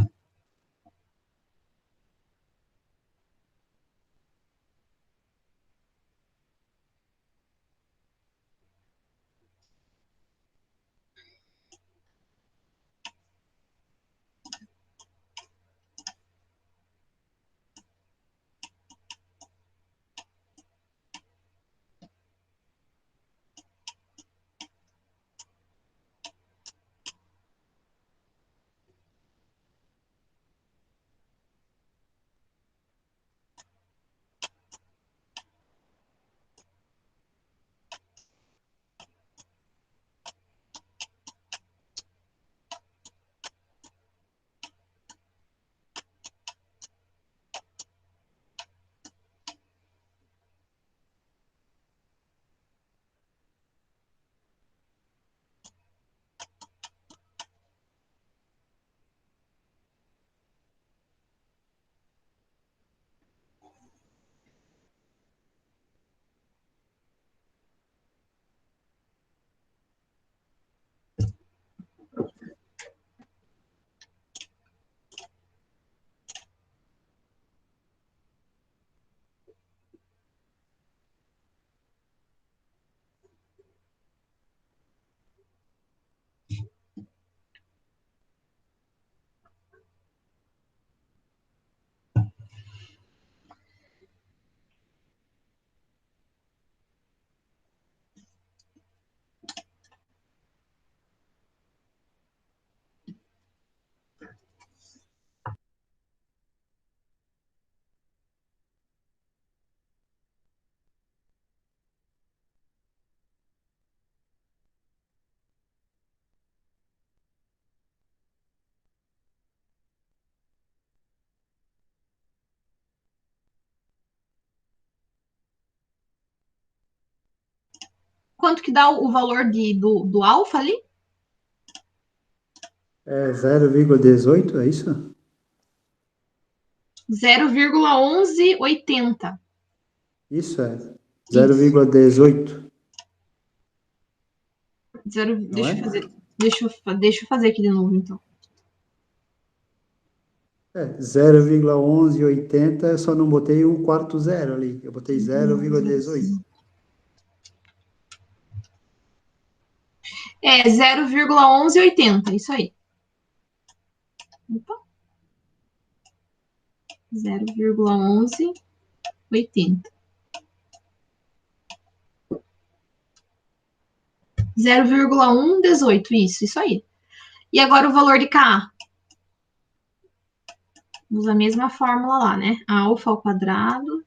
quanto que dá o valor do alfa ali? É 0,18, é isso? 0,1180. Isso é Isso. 0,18, não Deixa eu é? fazer. Deixa eu fazer aqui de novo, então. É, 0,1180, eu só não botei um quarto zero ali. Eu botei 0,18. É 0,1180, isso aí. Opa. 0,1180. 0,118, isso aí. E agora o valor de K? Usa a mesma fórmula lá, né? Alfa ao quadrado.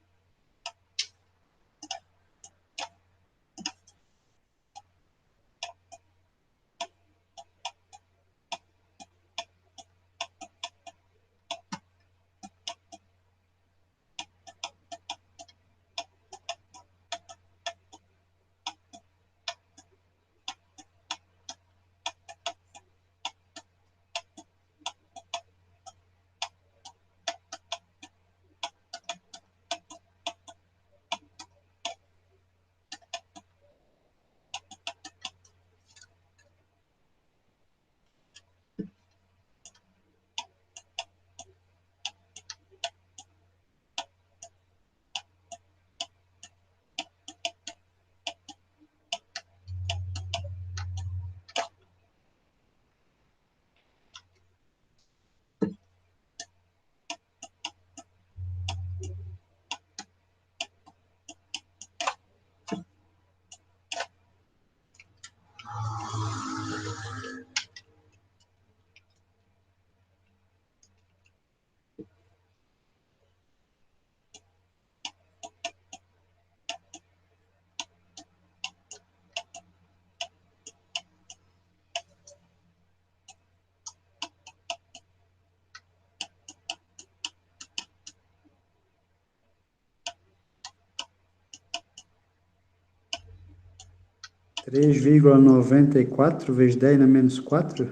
Três vírgula noventa e quatro vezes 10 na menos 4.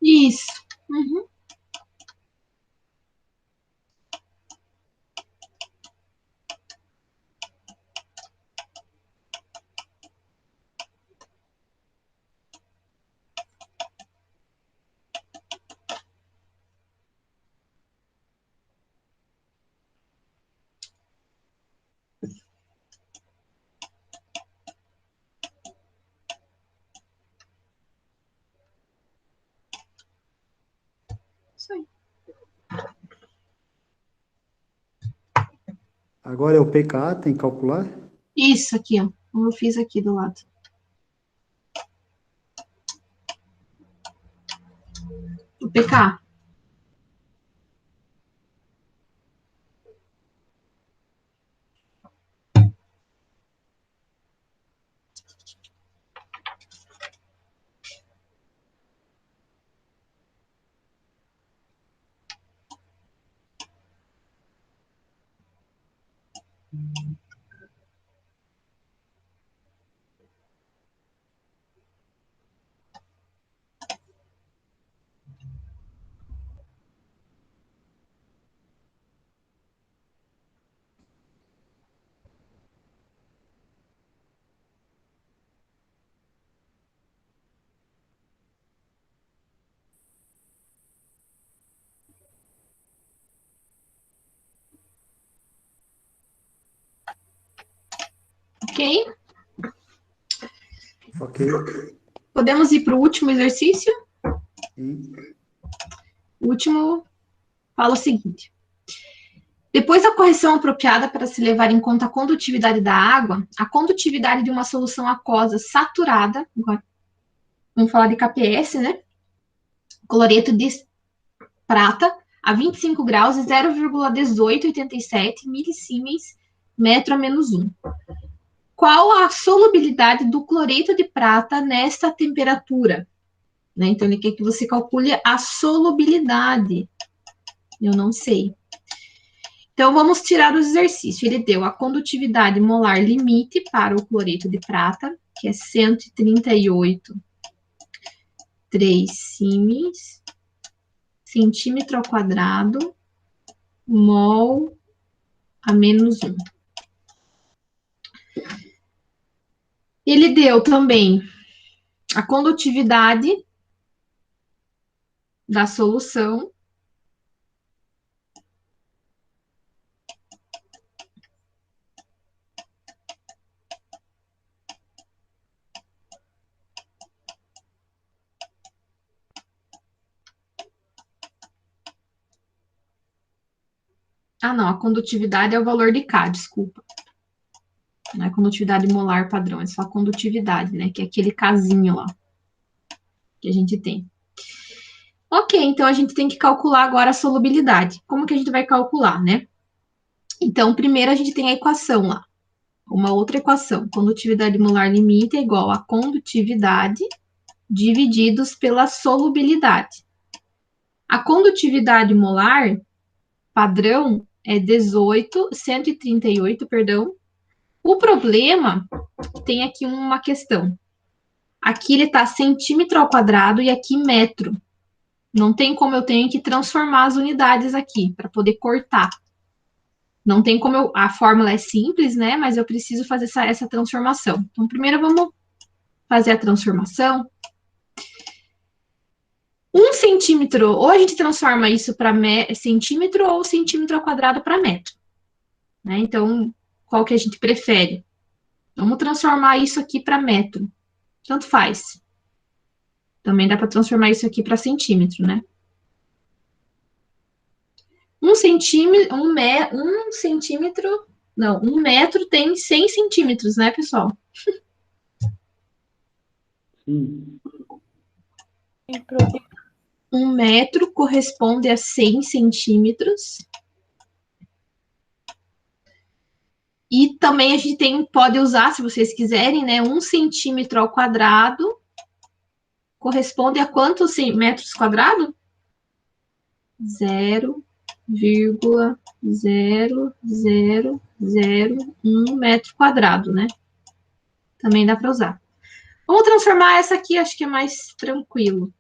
Isso. Uhum. Isso aí. Agora é o pKa, tem que calcular? Isso aqui, ó. Como eu fiz aqui do lado. O pK. Ok? Ok. Podemos ir para o último exercício? E O último fala o seguinte. Depois da correção apropriada para se levar em conta a condutividade da água, a condutividade de uma solução aquosa saturada, vamos falar de KPS, né? Cloreto de prata, a 25 graus e 0,1887 milisiemens metro a menos 1. Qual a solubilidade do cloreto de prata nesta temperatura? Né? Então, ele quer que você calcule a solubilidade. Eu não sei. Então, vamos tirar o exercício. Ele deu a condutividade molar limite para o cloreto de prata, que é 138,3 siemens, centímetro ao quadrado, mol a menos 1. Ele deu também a condutividade da solução. Ah, não, a condutividade é o valor de K, desculpa. Não é condutividade molar padrão, é só a condutividade, né? Que é aquele Kzinho lá que a gente tem. Ok, então a gente tem que calcular agora a solubilidade. Como que a gente vai calcular, né? Então, primeiro a gente tem a equação lá. Uma outra equação. Condutividade molar limite é igual a condutividade divididos pela solubilidade. A condutividade molar padrão é 138, perdão. O problema tem aqui uma questão. Aqui ele está centímetro ao quadrado e aqui metro. Não tem como eu tenho que transformar as unidades aqui para poder cortar. Não tem como a fórmula é simples, né? Mas eu preciso fazer essa transformação. Então, primeiro vamos fazer a transformação. 1 centímetro, ou a gente transforma isso para centímetro ou centímetro ao quadrado para metro. Né? Então, qual que a gente prefere? Vamos transformar isso aqui para metro. Tanto faz. Também dá para transformar isso aqui para centímetro, né? 1 centímetro, não, 1 metro tem 100 centímetros, né, pessoal? Sim. 1 metro corresponde a 100 centímetros. E também a gente pode usar, se vocês quiserem, né, 1 centímetro ao quadrado corresponde a quantos metros quadrados? 0,0001 metro quadrado, né? Também dá para usar. Vamos transformar essa aqui, acho que é mais tranquilo.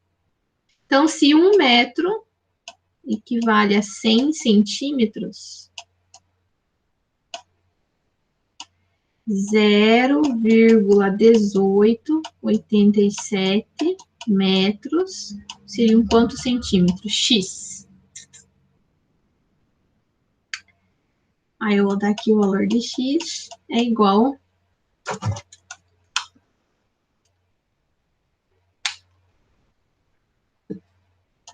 Então, se 1 metro equivale a 100 centímetros, 0,1887 metros seriam quantos centímetros? X. Aí eu vou dar aqui o valor de X é igual a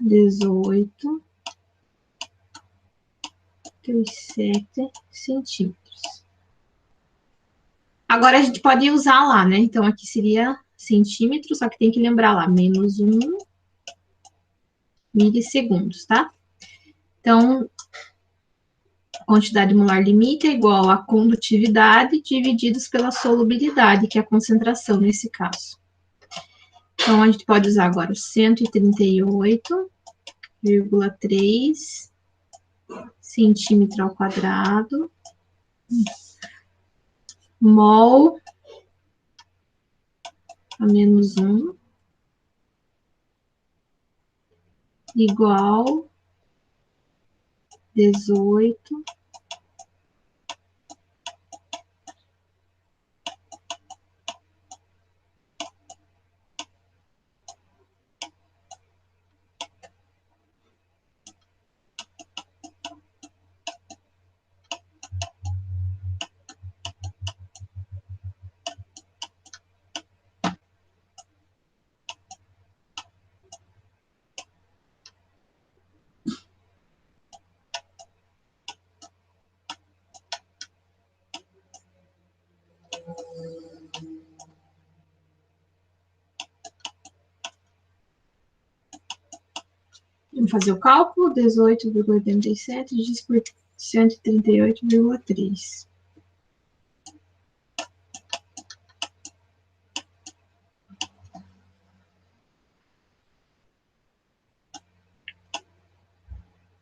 18,37 centímetros. Agora a gente pode usar lá, né? Então aqui seria centímetros, só que tem que lembrar lá, menos 1 milissegundos, tá? Então, a quantidade molar limite é igual a condutividade divididos pela solubilidade, que é a concentração nesse caso. Então, a gente pode usar agora o 138,3 centímetro ao quadrado, mol a menos 1, igual 18. Vamos fazer o cálculo, 18,87 dividido por 138,3.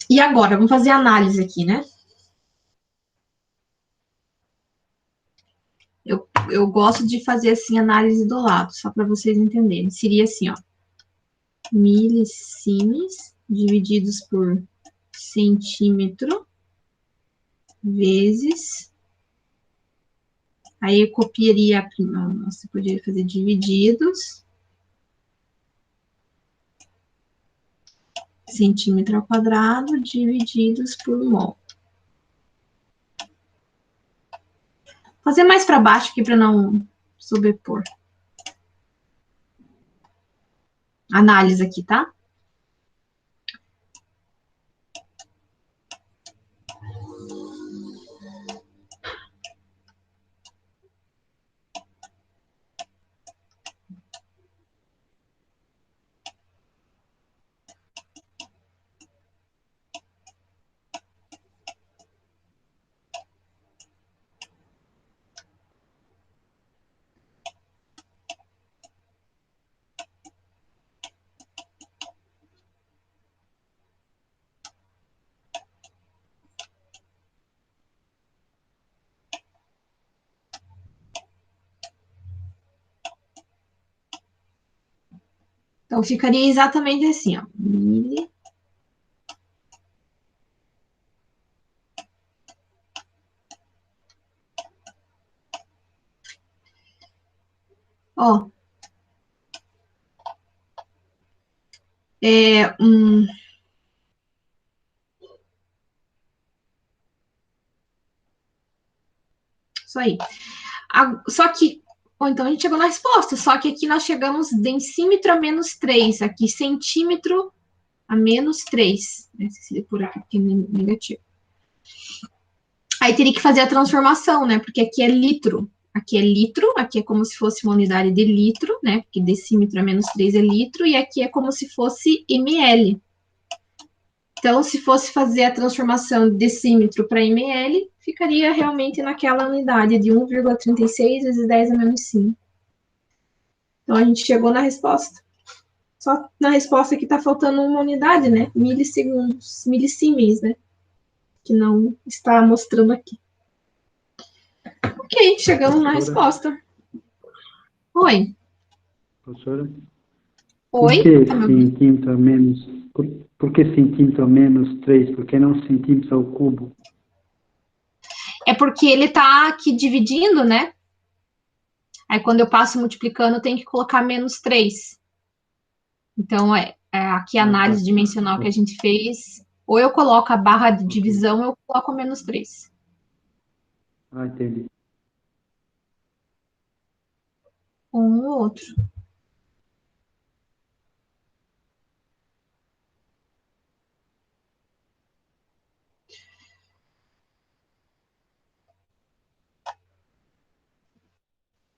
E agora, vamos fazer a análise aqui, né? eu gosto de fazer assim análise do lado, só para vocês entenderem. Seria assim, ó, milisimes divididos por centímetro vezes. Aí eu copiaria, você poderia fazer divididos, centímetro ao quadrado, divididos por mol. Vou fazer mais para baixo aqui para não sobrepor. Análise aqui, tá? Então, ficaria exatamente assim, ó. Ó. Isso aí. Só que, ou então a gente chegou na resposta, só que aqui nós chegamos decímetro a menos 3, aqui centímetro a menos 3. Se por aqui, porque é negativo. Aí teria que fazer a transformação, né? Porque aqui é litro. Aqui é como se fosse uma unidade de litro, né? Porque decímetro a menos 3 é litro, e aqui é como se fosse ml. Então, se fosse fazer a transformação de decímetro para ml, ficaria realmente naquela unidade de 1,36 vezes 10 a menos 5. Então, a gente chegou na resposta. Só na resposta que está faltando uma unidade, né? Milissegundos, milisiemens, né? Que não está mostrando aqui. Ok, chegamos na resposta. Oi. Professora? Oi? Por que centímetro a menos? Por que centímetro a menos 3? Por que não centímetros ao cubo? É porque ele está aqui dividindo, né? Aí quando eu passo multiplicando, eu tenho que colocar menos 3. Então, aqui a análise dimensional que a gente fez, ou eu coloco a barra de divisão, ou eu coloco menos 3. Ah, entendi. Um ou outro.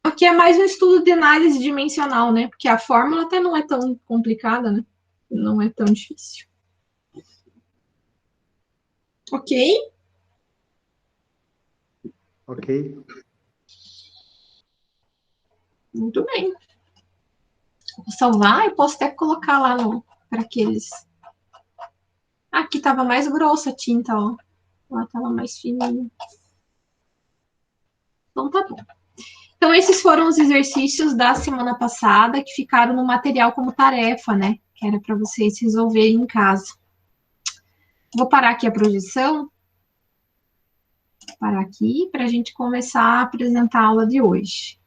Aqui é mais um estudo de análise dimensional, né? Porque a fórmula até não é tão complicada, né? Não é tão difícil. Ok? Ok. Muito bem. Vou salvar, eu posso até colocar lá para aqueles. Aqui estava mais grossa a tinta, ó. Lá estava mais fininha. Então tá bom. Então, esses foram os exercícios da semana passada que ficaram no material como tarefa, né? Que era para vocês resolverem em casa. Vou parar aqui a projeção. Parar aqui para a gente começar a apresentar a aula de hoje.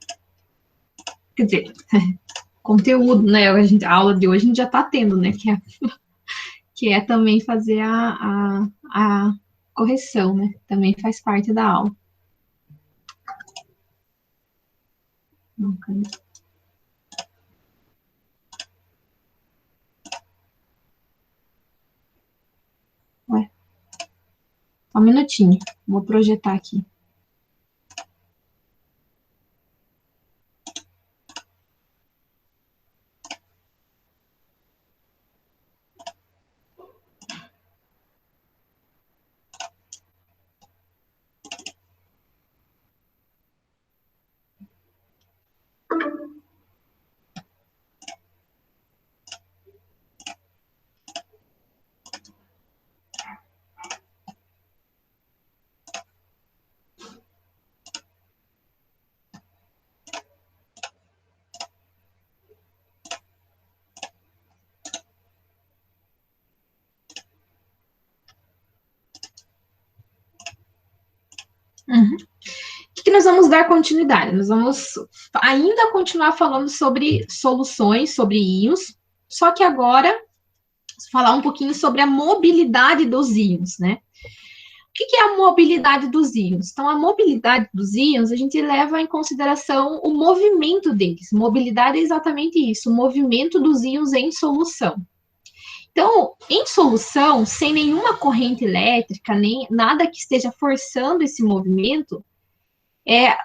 Quer dizer, conteúdo, né? A aula de hoje a gente já está tendo, né? Que é também fazer a correção, né? Também faz parte da aula. Ué. Só um minutinho. Vou projetar aqui. Uhum. O que nós vamos dar continuidade? Nós vamos ainda continuar falando sobre soluções, sobre íons, só que agora falar um pouquinho sobre a mobilidade dos íons, né? O que é a mobilidade dos íons? Então, a mobilidade dos íons, a gente leva em consideração o movimento deles. Mobilidade é exatamente isso, o movimento dos íons em solução. Então, em solução, sem nenhuma corrente elétrica, nem nada que esteja forçando esse movimento,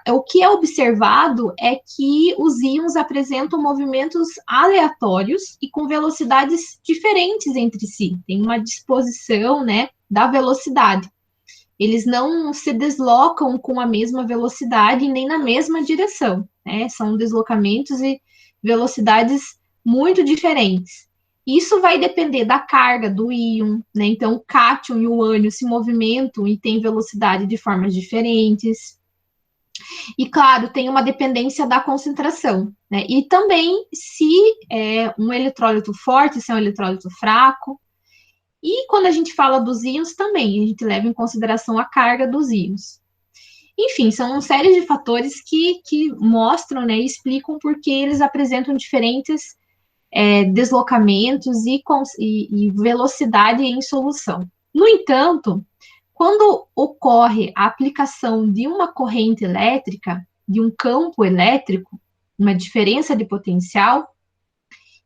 o que é observado é que os íons apresentam movimentos aleatórios e com velocidades diferentes entre si. Tem uma disposição, né, da velocidade. Eles não se deslocam com a mesma velocidade nem na mesma direção, né? São deslocamentos e velocidades muito diferentes. Isso vai depender da carga do íon, né? Então, o cátion e o ânion se movimentam e têm velocidade de formas diferentes. E, claro, tem uma dependência da concentração, né? E também se é um eletrólito forte, se é um eletrólito fraco. E quando a gente fala dos íons também, a gente leva em consideração a carga dos íons. Enfim, são uma série de fatores que mostram, né, e explicam por que eles apresentam diferentes deslocamentos e velocidade em solução. No entanto, quando ocorre a aplicação de uma corrente elétrica, de um campo elétrico, uma diferença de potencial,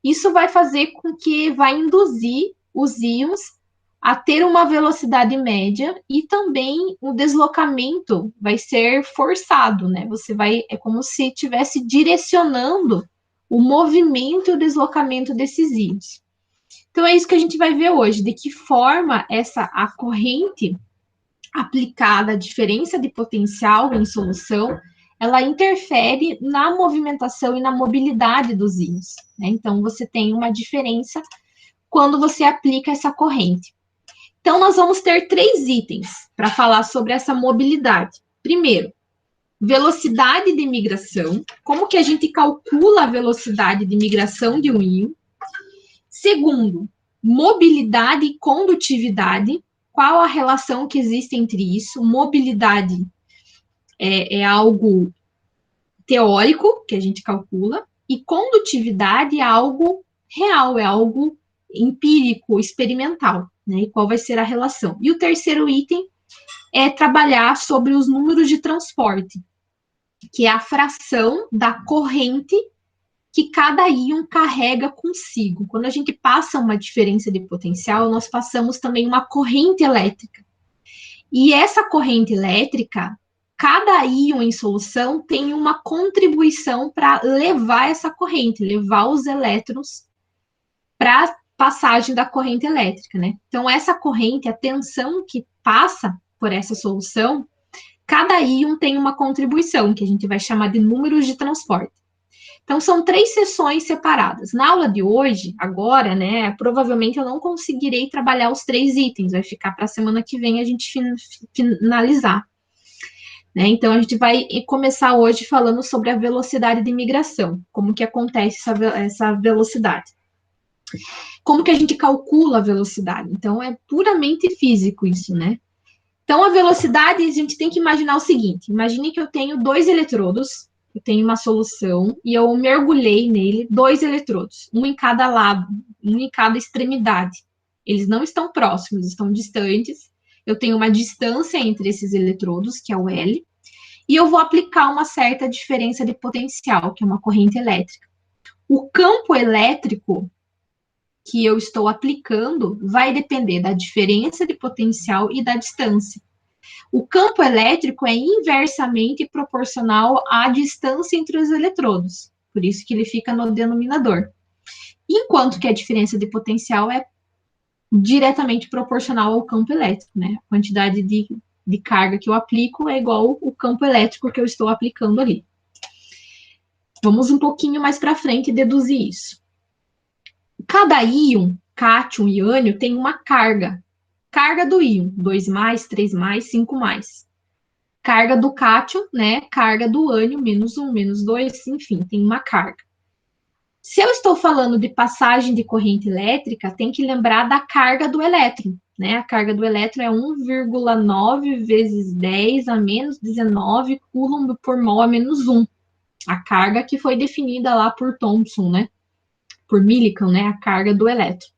isso vai fazer com que vai induzir os íons a ter uma velocidade média e também o deslocamento vai ser forçado, né? É como se estivesse direcionando o movimento e o deslocamento desses íons. Então é isso que a gente vai ver hoje, de que forma a corrente aplicada à diferença de potencial em solução, ela interfere na movimentação e na mobilidade dos íons, né? Então você tem uma diferença quando você aplica essa corrente. Então, nós vamos ter 3 itens para falar sobre essa mobilidade. Primeiro, velocidade de migração. Como que a gente calcula a velocidade de migração de um íon? Segundo, mobilidade e condutividade. Qual a relação que existe entre isso? Mobilidade é algo teórico que a gente calcula e condutividade é algo real, é algo empírico, experimental, né? E qual vai ser a relação? E o terceiro item é trabalhar sobre os números de transporte, que é a fração da corrente que cada íon carrega consigo. Quando a gente passa uma diferença de potencial, nós passamos também uma corrente elétrica. E essa corrente elétrica, cada íon em solução tem uma contribuição para levar essa corrente, levar os elétrons para passagem da corrente elétrica, né? Então, essa corrente, a tensão que passa por essa solução, cada íon tem uma contribuição, que a gente vai chamar de números de transporte. Então, são 3 sessões separadas. Na aula de hoje, agora, né, provavelmente eu não conseguirei trabalhar os 3 itens, vai ficar para a semana que vem a gente finalizar. Né? Então, a gente vai começar hoje falando sobre a velocidade de migração, como que acontece essa velocidade. Como que a gente calcula a velocidade? Então, é puramente físico isso, né? Então, a velocidade, a gente tem que imaginar o seguinte: imagine que eu tenho 2 eletrodos, eu tenho uma solução, e eu mergulhei nele 2 eletrodos, um em cada lado, um em cada extremidade. Eles não estão próximos, estão distantes. Eu tenho uma distância entre esses eletrodos, que é o L, e eu vou aplicar uma certa diferença de potencial, que é uma corrente elétrica. O campo elétrico que eu estou aplicando vai depender da diferença de potencial e da distância. O campo elétrico é inversamente proporcional à distância entre os eletrodos, por isso que ele fica no denominador. Enquanto que a diferença de potencial é diretamente proporcional ao campo elétrico, né? A quantidade de carga que eu aplico é igual ao campo elétrico que eu estou aplicando ali. Vamos um pouquinho mais para frente deduzir isso. Cada íon, cátion e ânion, tem uma carga. Carga do íon, 2+, 3+, 5+. Carga do cátion, né? Carga do ânion, -1, -2, enfim, tem uma carga. Se eu estou falando de passagem de corrente elétrica, tem que lembrar da carga do elétron, né? A carga do elétron é 1,9 vezes 10 a menos 19 coulomb por mol a menos 1. A carga que foi definida lá por Thomson, né? Por Millikan, né? A carga do elétron.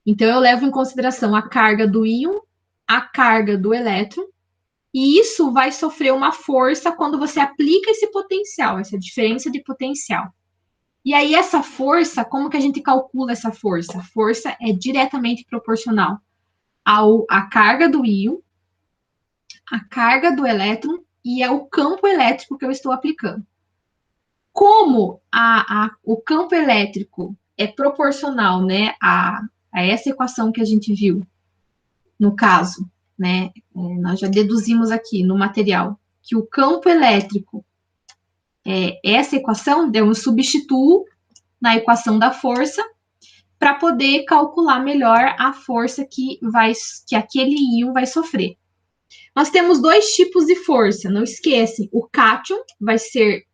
Então, eu levo em consideração a carga do íon, a carga do elétron, e isso vai sofrer uma força quando você aplica esse potencial, essa diferença de potencial. E aí, essa força, como que a gente calcula essa força? A força é diretamente proporcional à carga do íon, à carga do elétron e ao campo elétrico que eu estou aplicando. Como o campo elétrico é proporcional, né, a essa equação que a gente viu, no caso, né, nós já deduzimos aqui no material que o campo elétrico essa equação, eu substituo na equação da força para poder calcular melhor a força que aquele íon vai sofrer. Nós temos dois tipos de força, não esquecem, o cátion vai ser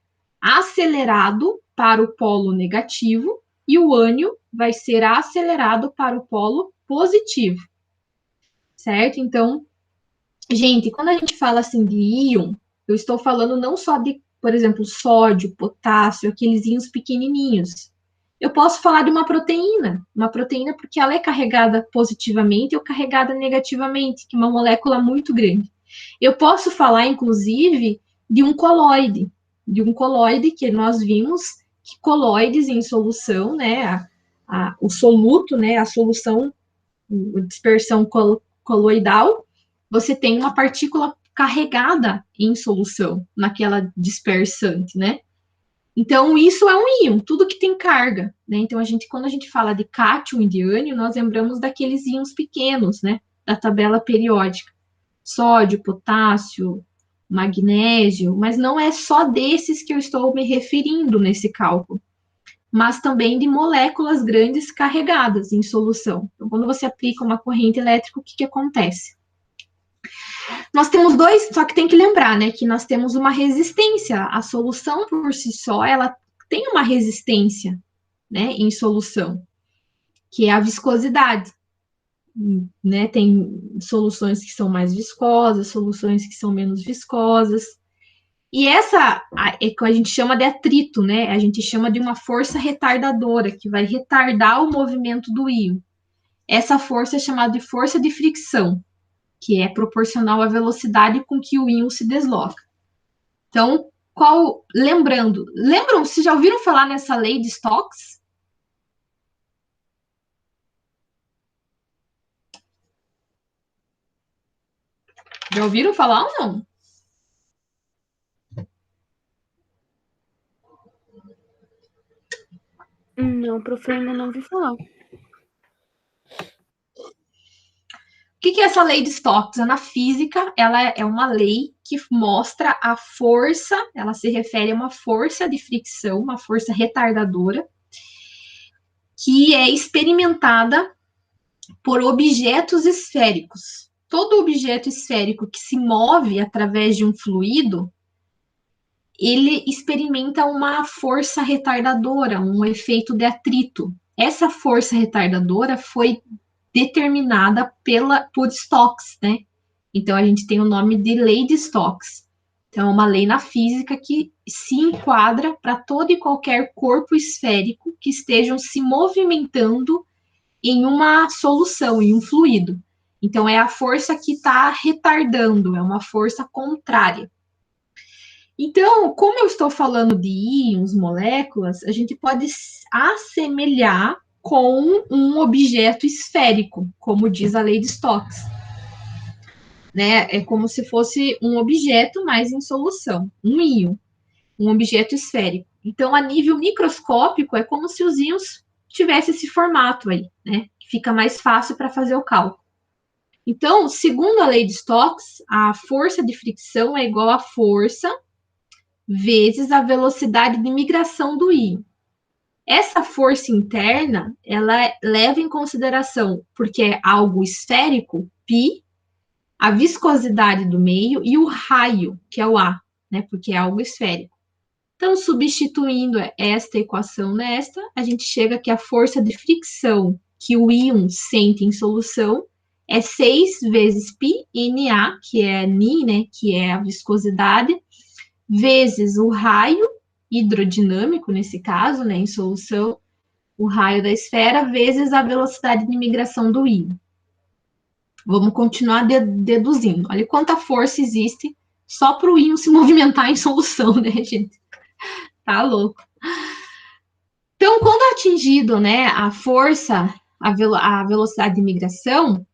acelerado para o polo negativo e o ânion vai ser acelerado para o polo positivo, certo? Então, gente, quando a gente fala assim de íon, eu estou falando não só de, por exemplo, sódio, potássio, aqueles íons pequenininhos. Eu posso falar de uma proteína porque ela é carregada positivamente ou carregada negativamente, que é uma molécula muito grande. Eu posso falar, inclusive, de um colóide que nós vimos que colóides em solução, né, o soluto, né, a solução, a dispersão coloidal, você tem uma partícula carregada em solução, naquela dispersante, né? Então, isso é um íon, tudo que tem carga, né? Então, quando a gente fala de cátion e de ânion, nós lembramos daqueles íons pequenos, né? Da tabela periódica. Sódio, potássio, magnésio, mas não é só desses que eu estou me referindo nesse cálculo, mas também de moléculas grandes carregadas em solução. Então, quando você aplica uma corrente elétrica, o que acontece? Nós temos dois, só que tem que lembrar, né, que nós temos uma resistência. A solução por si só, ela tem uma resistência, né, em solução, que é a viscosidade. Né, tem soluções que são mais viscosas, soluções que são menos viscosas. E essa é que a gente chama de atrito, né? A gente chama de uma força retardadora, que vai retardar o movimento do íon. Essa força é chamada de força de fricção, que é proporcional à velocidade com que o íon se desloca. Então, lembram, vocês já ouviram falar nessa lei de Stokes? Já ouviram falar ou não? Não, prof, eu ainda não ouvi falar. O que é essa lei de Stokes? Na física, ela é uma lei que mostra a força, ela se refere a uma força de fricção, uma força retardadora, que é experimentada por objetos esféricos. Todo objeto esférico que se move através de um fluido, ele experimenta uma força retardadora, um efeito de atrito. Essa força retardadora foi determinada por Stokes, né? Então, a gente tem o nome de lei de Stokes. Então, é uma lei na física que se enquadra para todo e qualquer corpo esférico que estejam se movimentando em uma solução, em um fluido. Então, é a força que está retardando, é uma força contrária. Então, como eu estou falando de íons, moléculas, a gente pode assemelhar com um objeto esférico, como diz a lei de Stokes. Né? É como se fosse um objeto, mas em solução, um íon, um objeto esférico. Então, a nível microscópico, é como se os íons tivessem esse formato aí, né? Que fica mais fácil para fazer o cálculo. Então, segundo a lei de Stokes, a força de fricção é igual à força vezes a velocidade de migração do íon. Essa força interna, ela leva em consideração, porque é algo esférico, π, a viscosidade do meio e o raio, que é o A, né, porque é algo esférico. Então, substituindo esta equação nesta, a gente chega que a força de fricção que o íon sente em solução é 6 vezes πNA, que é Ni, né, que é a viscosidade, vezes o raio hidrodinâmico, nesse caso, né, em solução, o raio da esfera, vezes a velocidade de migração do íon. Vamos continuar deduzindo. Olha quanta força existe só para o íon se movimentar em solução, né, gente? Tá louco. Então, quando atingido, né, a força, a velocidade de migração,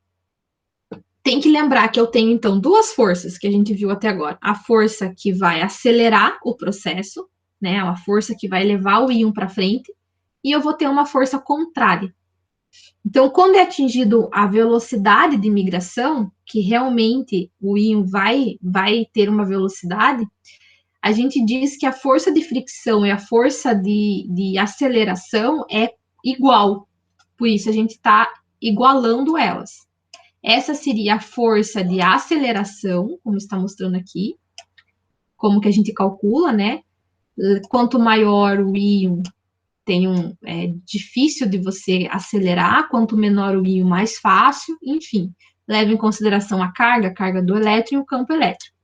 tem que lembrar que eu tenho, então, duas forças que a gente viu até agora. A força que vai acelerar o processo, né, a força que vai levar o íon para frente, e eu vou ter uma força contrária. Então, quando é atingido a velocidade de migração, que realmente o íon vai ter uma velocidade, a gente diz que a força de fricção e a força de aceleração é igual. Por isso, a gente está igualando elas. Essa seria a força de aceleração, como está mostrando aqui, como que a gente calcula, né? Quanto maior o íon, é difícil de você acelerar, quanto menor o íon, mais fácil, enfim. Leva em consideração a carga do elétron e o campo elétrico.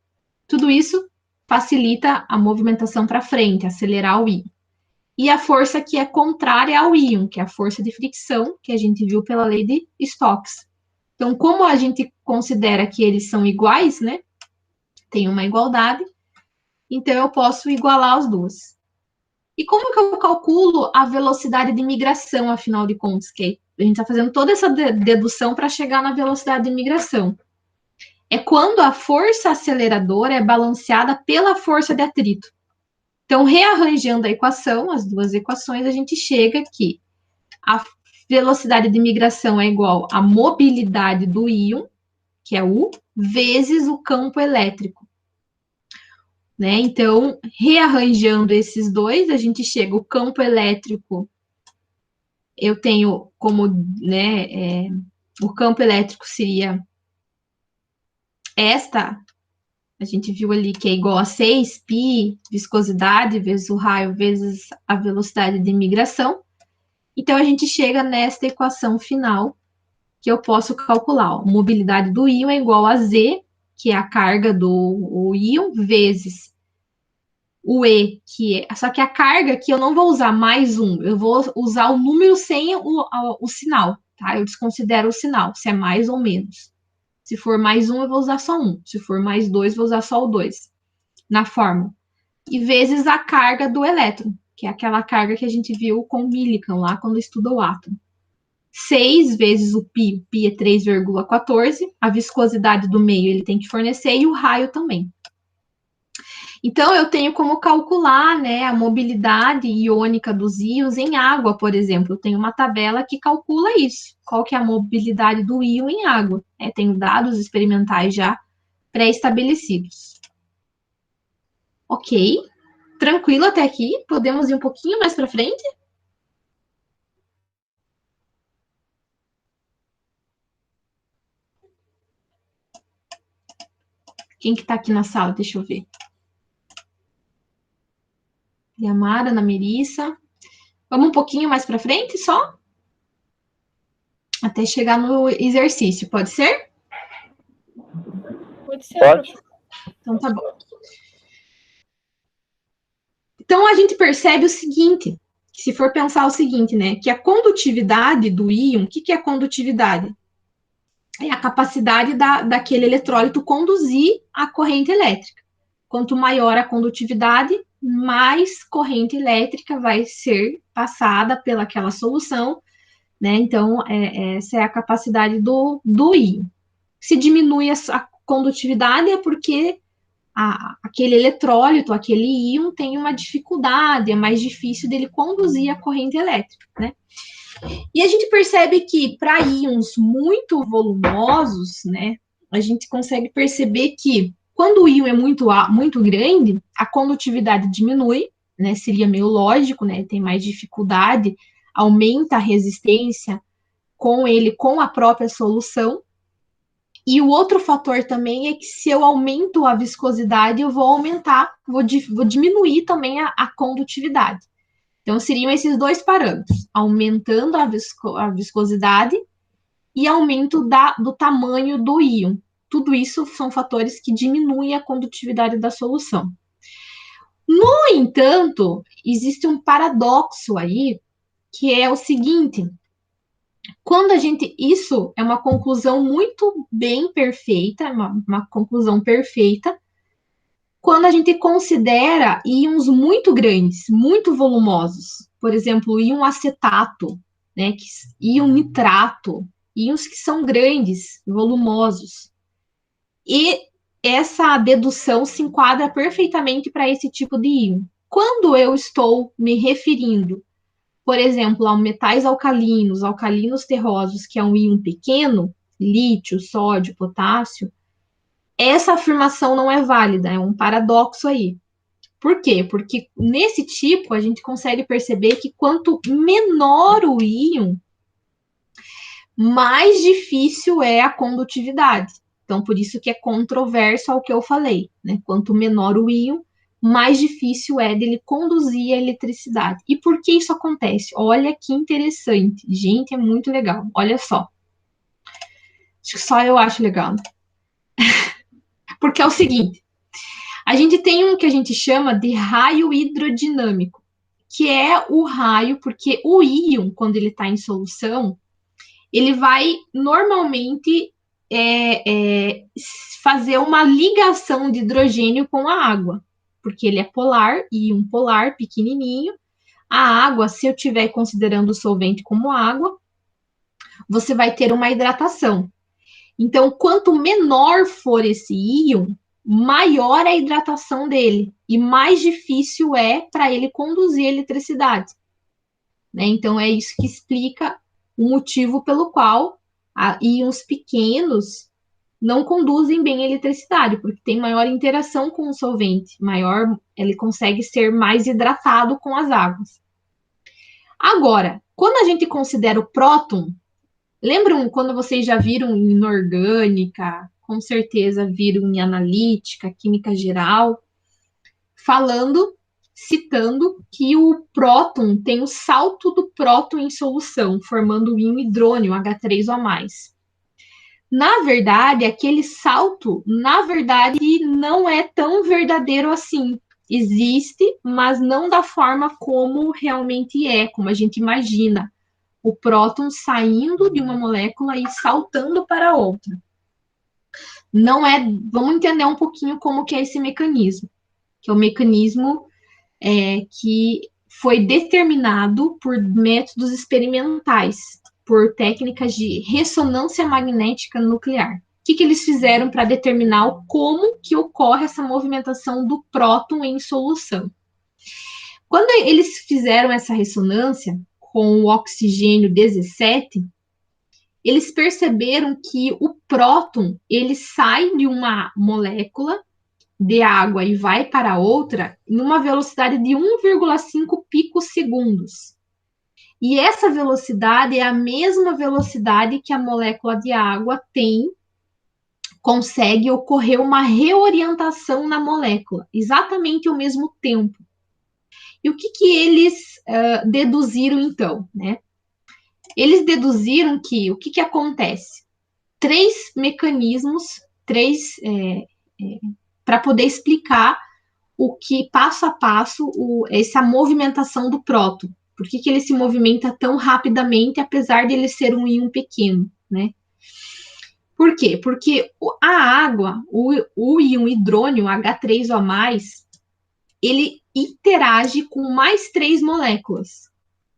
Tudo isso facilita a movimentação para frente, acelerar o íon. E a força que é contrária ao íon, que é a força de fricção, que a gente viu pela lei de Stokes. Então, como a gente considera que eles são iguais, né? Tem uma igualdade, então eu posso igualar as duas. E como que eu calculo a velocidade de migração, afinal de contas? Que a gente está fazendo toda essa dedução para chegar na velocidade de migração. É quando a força aceleradora é balanceada pela força de atrito. Então, rearranjando a equação, as duas equações, a gente chega que a velocidade de migração é igual à mobilidade do íon, que é U, vezes o campo elétrico. Né? Então, rearranjando esses dois, a gente chega o campo elétrico, eu tenho como, né, o campo elétrico seria esta, a gente viu ali que é igual a 6π, viscosidade, vezes o raio, vezes a velocidade de migração. Então, a gente chega nesta equação final, que eu posso calcular. Ó, mobilidade do íon é igual a Z, que é a carga do íon, vezes o E, que é. Só que a carga aqui eu não vou usar mais um, eu vou usar o número sem o sinal, tá? Eu desconsidero o sinal, se é mais ou menos. Se for mais um, eu vou usar só um. Se for mais dois, vou usar só o dois na fórmula. E vezes a carga do elétron, que é aquela carga que a gente viu com o Millikan lá quando estuda o átomo. 6 vezes o π é 3,14, a viscosidade do meio ele tem que fornecer e o raio também. Então, eu tenho como calcular, né, a mobilidade iônica dos íons em água, por exemplo. Eu tenho uma tabela que calcula isso. Qual que é a mobilidade do íon em água? Tenho dados experimentais já pré-estabelecidos. Ok. Tranquilo até aqui. Podemos ir um pouquinho mais para frente? Quem que está aqui na sala? Deixa eu ver. Yamara, Ana Melissa. Vamos um pouquinho mais para frente, só? Até chegar no exercício, pode ser? Pode ser, professor. Então, tá bom. Então, a gente percebe o seguinte, se for pensar o seguinte, né, que a condutividade do íon, o que é a condutividade? É a capacidade daquele eletrólito conduzir a corrente elétrica. Quanto maior a condutividade, mais corrente elétrica vai ser passada pelaquela solução, né? Então, essa é a capacidade do íon. Se diminui a condutividade é porque aquele eletrólito, aquele íon tem uma dificuldade, é mais difícil dele conduzir a corrente elétrica, né? E a gente percebe que para íons muito volumosos, né, a gente consegue perceber que quando o íon é muito grande, a condutividade diminui, né? Seria meio lógico, né? Tem mais dificuldade, aumenta a resistência com a própria solução. E o outro fator também é que se eu aumento a viscosidade, eu vou diminuir também a condutividade. Então, seriam esses dois parâmetros, aumentando a viscosidade e aumento do tamanho do íon. Tudo isso são fatores que diminuem a condutividade da solução. No entanto, existe um paradoxo aí, que é o seguinte: quando a gente. Isso é uma conclusão muito bem perfeita, uma conclusão perfeita, quando a gente considera íons muito grandes, muito volumosos. Por exemplo, o íon acetato, né, íon nitrato, íons que são grandes, volumosos. E essa dedução se enquadra perfeitamente para esse tipo de íon. Quando eu estou me referindo, por exemplo, a metais alcalinos terrosos, que é um íon pequeno, lítio, sódio, potássio, essa afirmação não é válida, é um paradoxo aí. Por quê? Porque nesse tipo a gente consegue perceber que quanto menor o íon, mais difícil é a condutividade. Então, por isso que é controverso ao que eu falei, né? Quanto menor o íon, mais difícil é dele conduzir a eletricidade. E por que isso acontece? Olha que interessante. Gente, é muito legal. Olha só. Acho que só eu acho legal. Porque é o seguinte, a gente tem um que a gente chama de raio hidrodinâmico, que é o raio, porque o íon, quando ele está em solução, ele vai normalmente fazer uma ligação de hidrogênio com a água, porque ele é polar, íon polar, pequenininho. A água, se eu estiver considerando o solvente como água, você vai ter uma hidratação. Então, quanto menor for esse íon, maior é a hidratação dele e mais difícil é para ele conduzir a eletricidade. Né? Então, é isso que explica o motivo pelo qual íons pequenos não conduzem bem a eletricidade, porque tem maior interação com o solvente, ele consegue ser mais hidratado com as águas. Agora, quando a gente considera o próton, lembram quando vocês já viram em inorgânica, com certeza viram em analítica, química geral, citando que o próton tem o salto do próton em solução, formando o íon hidrônio, H3O+. Na verdade, aquele salto, não é tão verdadeiro assim. Existe, mas não da forma como realmente é, como a gente imagina. O próton saindo de uma molécula e saltando para outra. Não é. Vamos entender um pouquinho como que é esse mecanismo, que é o mecanismo que foi determinado por métodos experimentais, por técnicas de ressonância magnética nuclear. O que eles fizeram para determinar como que ocorre essa movimentação do próton em solução? Quando eles fizeram essa ressonância com o oxigênio 17, eles perceberam que o próton ele sai de uma molécula de água e vai para outra numa velocidade de 1,5 picosegundos. E essa velocidade é a mesma velocidade que a molécula de água consegue ocorrer uma reorientação na molécula, exatamente ao mesmo tempo. E o que eles deduziram então, né? Eles deduziram que o que acontece? Três mecanismos, para poder explicar o que, passo a passo, essa movimentação do próton. Por que ele se movimenta tão rapidamente, apesar de ele ser um íon pequeno, né? Por quê? Porque a água, o íon hidrônio, H3O+, ele interage com mais 3 moléculas.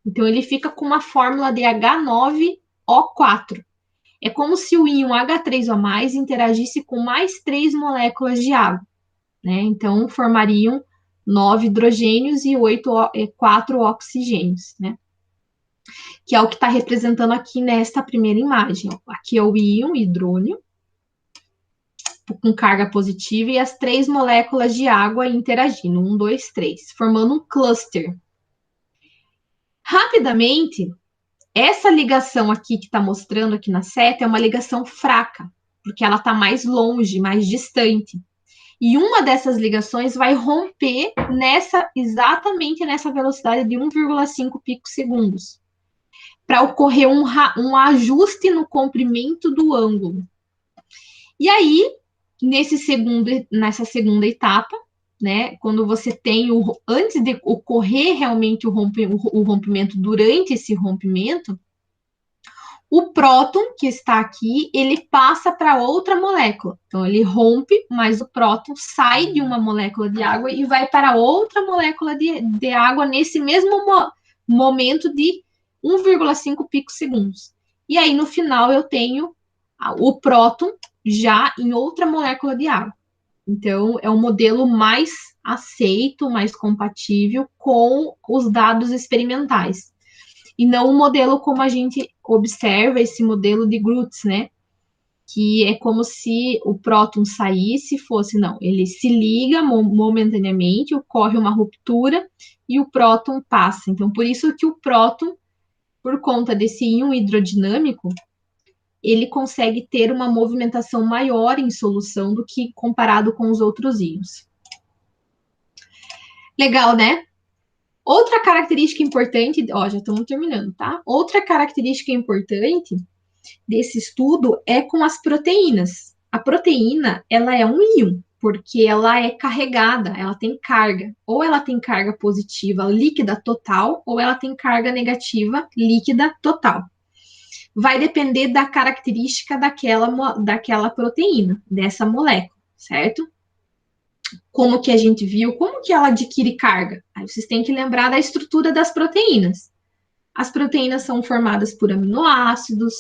Então, ele fica com uma fórmula de H9O4. É como se o íon H3O+, interagisse com mais 3 moléculas de água. Né? Então, formariam 9 hidrogênios e 4 oxigênios, né? Que é o que está representando aqui nesta primeira imagem. Aqui é o íon hidrônio, com carga positiva, e as 3 moléculas de água interagindo, 1, 2, 3, formando um cluster. Rapidamente, essa ligação aqui que está mostrando aqui na seta é uma ligação fraca. porque ela está mais longe, mais distante. E uma dessas ligações vai romper exatamente nessa velocidade de 1,5 picosegundos, para ocorrer um ajuste no comprimento do ângulo. E aí, nessa segunda etapa, né, quando você tem antes de ocorrer realmente o rompimento, durante esse rompimento, o próton que está aqui, ele passa para outra molécula. Então, ele rompe, mas o próton sai de uma molécula de água e vai para outra molécula de água nesse mesmo momento de 1,5 picosegundos. E aí, no final, eu tenho o próton já em outra molécula de água. Então, é um modelo mais aceito, mais compatível com os dados experimentais. E não um modelo como a gente observa, esse modelo de Groots, né? Que é como se o próton saísse, não, ele se liga momentaneamente, ocorre uma ruptura e o próton passa. Então, por isso que o próton, por conta desse íon hidrodinâmico, ele consegue ter uma movimentação maior em solução do que comparado com os outros íons. Legal, né? Outra característica importante, já estamos terminando, tá? Outra característica importante desse estudo é com as proteínas. A proteína, ela é um íon, porque ela é carregada, ela tem carga. Ou ela tem carga positiva líquida total, ou ela tem carga negativa líquida total. Vai depender da característica daquela proteína, dessa molécula, certo? Como que a gente viu, como que ela adquire carga? Aí vocês têm que lembrar da estrutura das proteínas. As proteínas são formadas por aminoácidos,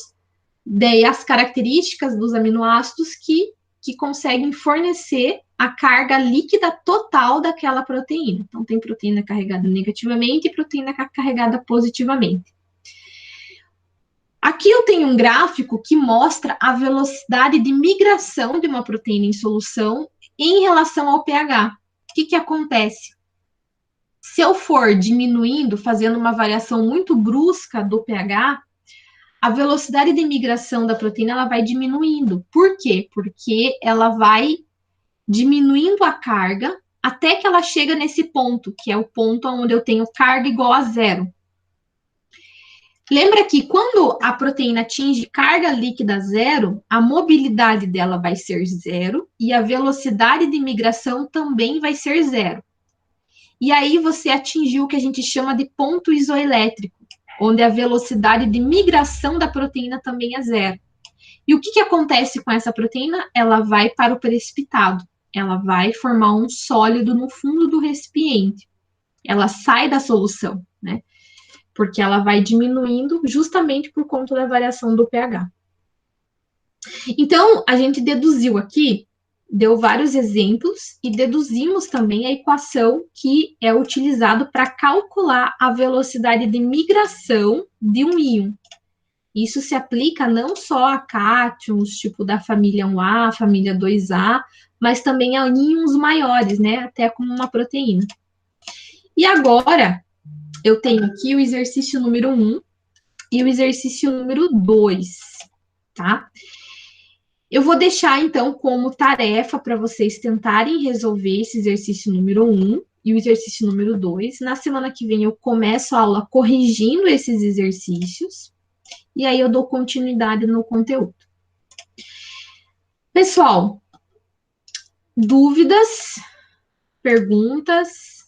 daí as características dos aminoácidos que conseguem fornecer a carga líquida total daquela proteína. Então, tem proteína carregada negativamente e proteína carregada positivamente. Aqui eu tenho um gráfico que mostra a velocidade de migração de uma proteína em solução em relação ao pH. O que acontece? Se eu for diminuindo, fazendo uma variação muito brusca do pH, a velocidade de migração da proteína ela vai diminuindo. Por quê? Porque ela vai diminuindo a carga até que ela chega nesse ponto, que é o ponto onde eu tenho carga igual a zero. Lembra que quando a proteína atinge carga líquida zero, a mobilidade dela vai ser zero e a velocidade de migração também vai ser zero. E aí você atingiu o que a gente chama de ponto isoelétrico, onde a velocidade de migração da proteína também é zero. E o que acontece com essa proteína? Ela vai para o precipitado. Ela vai formar um sólido no fundo do recipiente. Ela sai da solução, né? Porque ela vai diminuindo justamente por conta da variação do pH. Então, a gente deduziu aqui, deu vários exemplos e deduzimos também a equação que é utilizada para calcular a velocidade de migração de um íon. Isso se aplica não só a cátions, tipo da família 1A, família 2A, mas também a íons maiores, né? Até como uma proteína. E agora, eu tenho aqui o exercício número 1 e o exercício número 2, tá? Eu vou deixar, então, como tarefa para vocês tentarem resolver esse exercício número 1 e o exercício número 2. Na semana que vem, eu começo a aula corrigindo esses exercícios e aí eu dou continuidade no conteúdo. Pessoal, dúvidas, perguntas?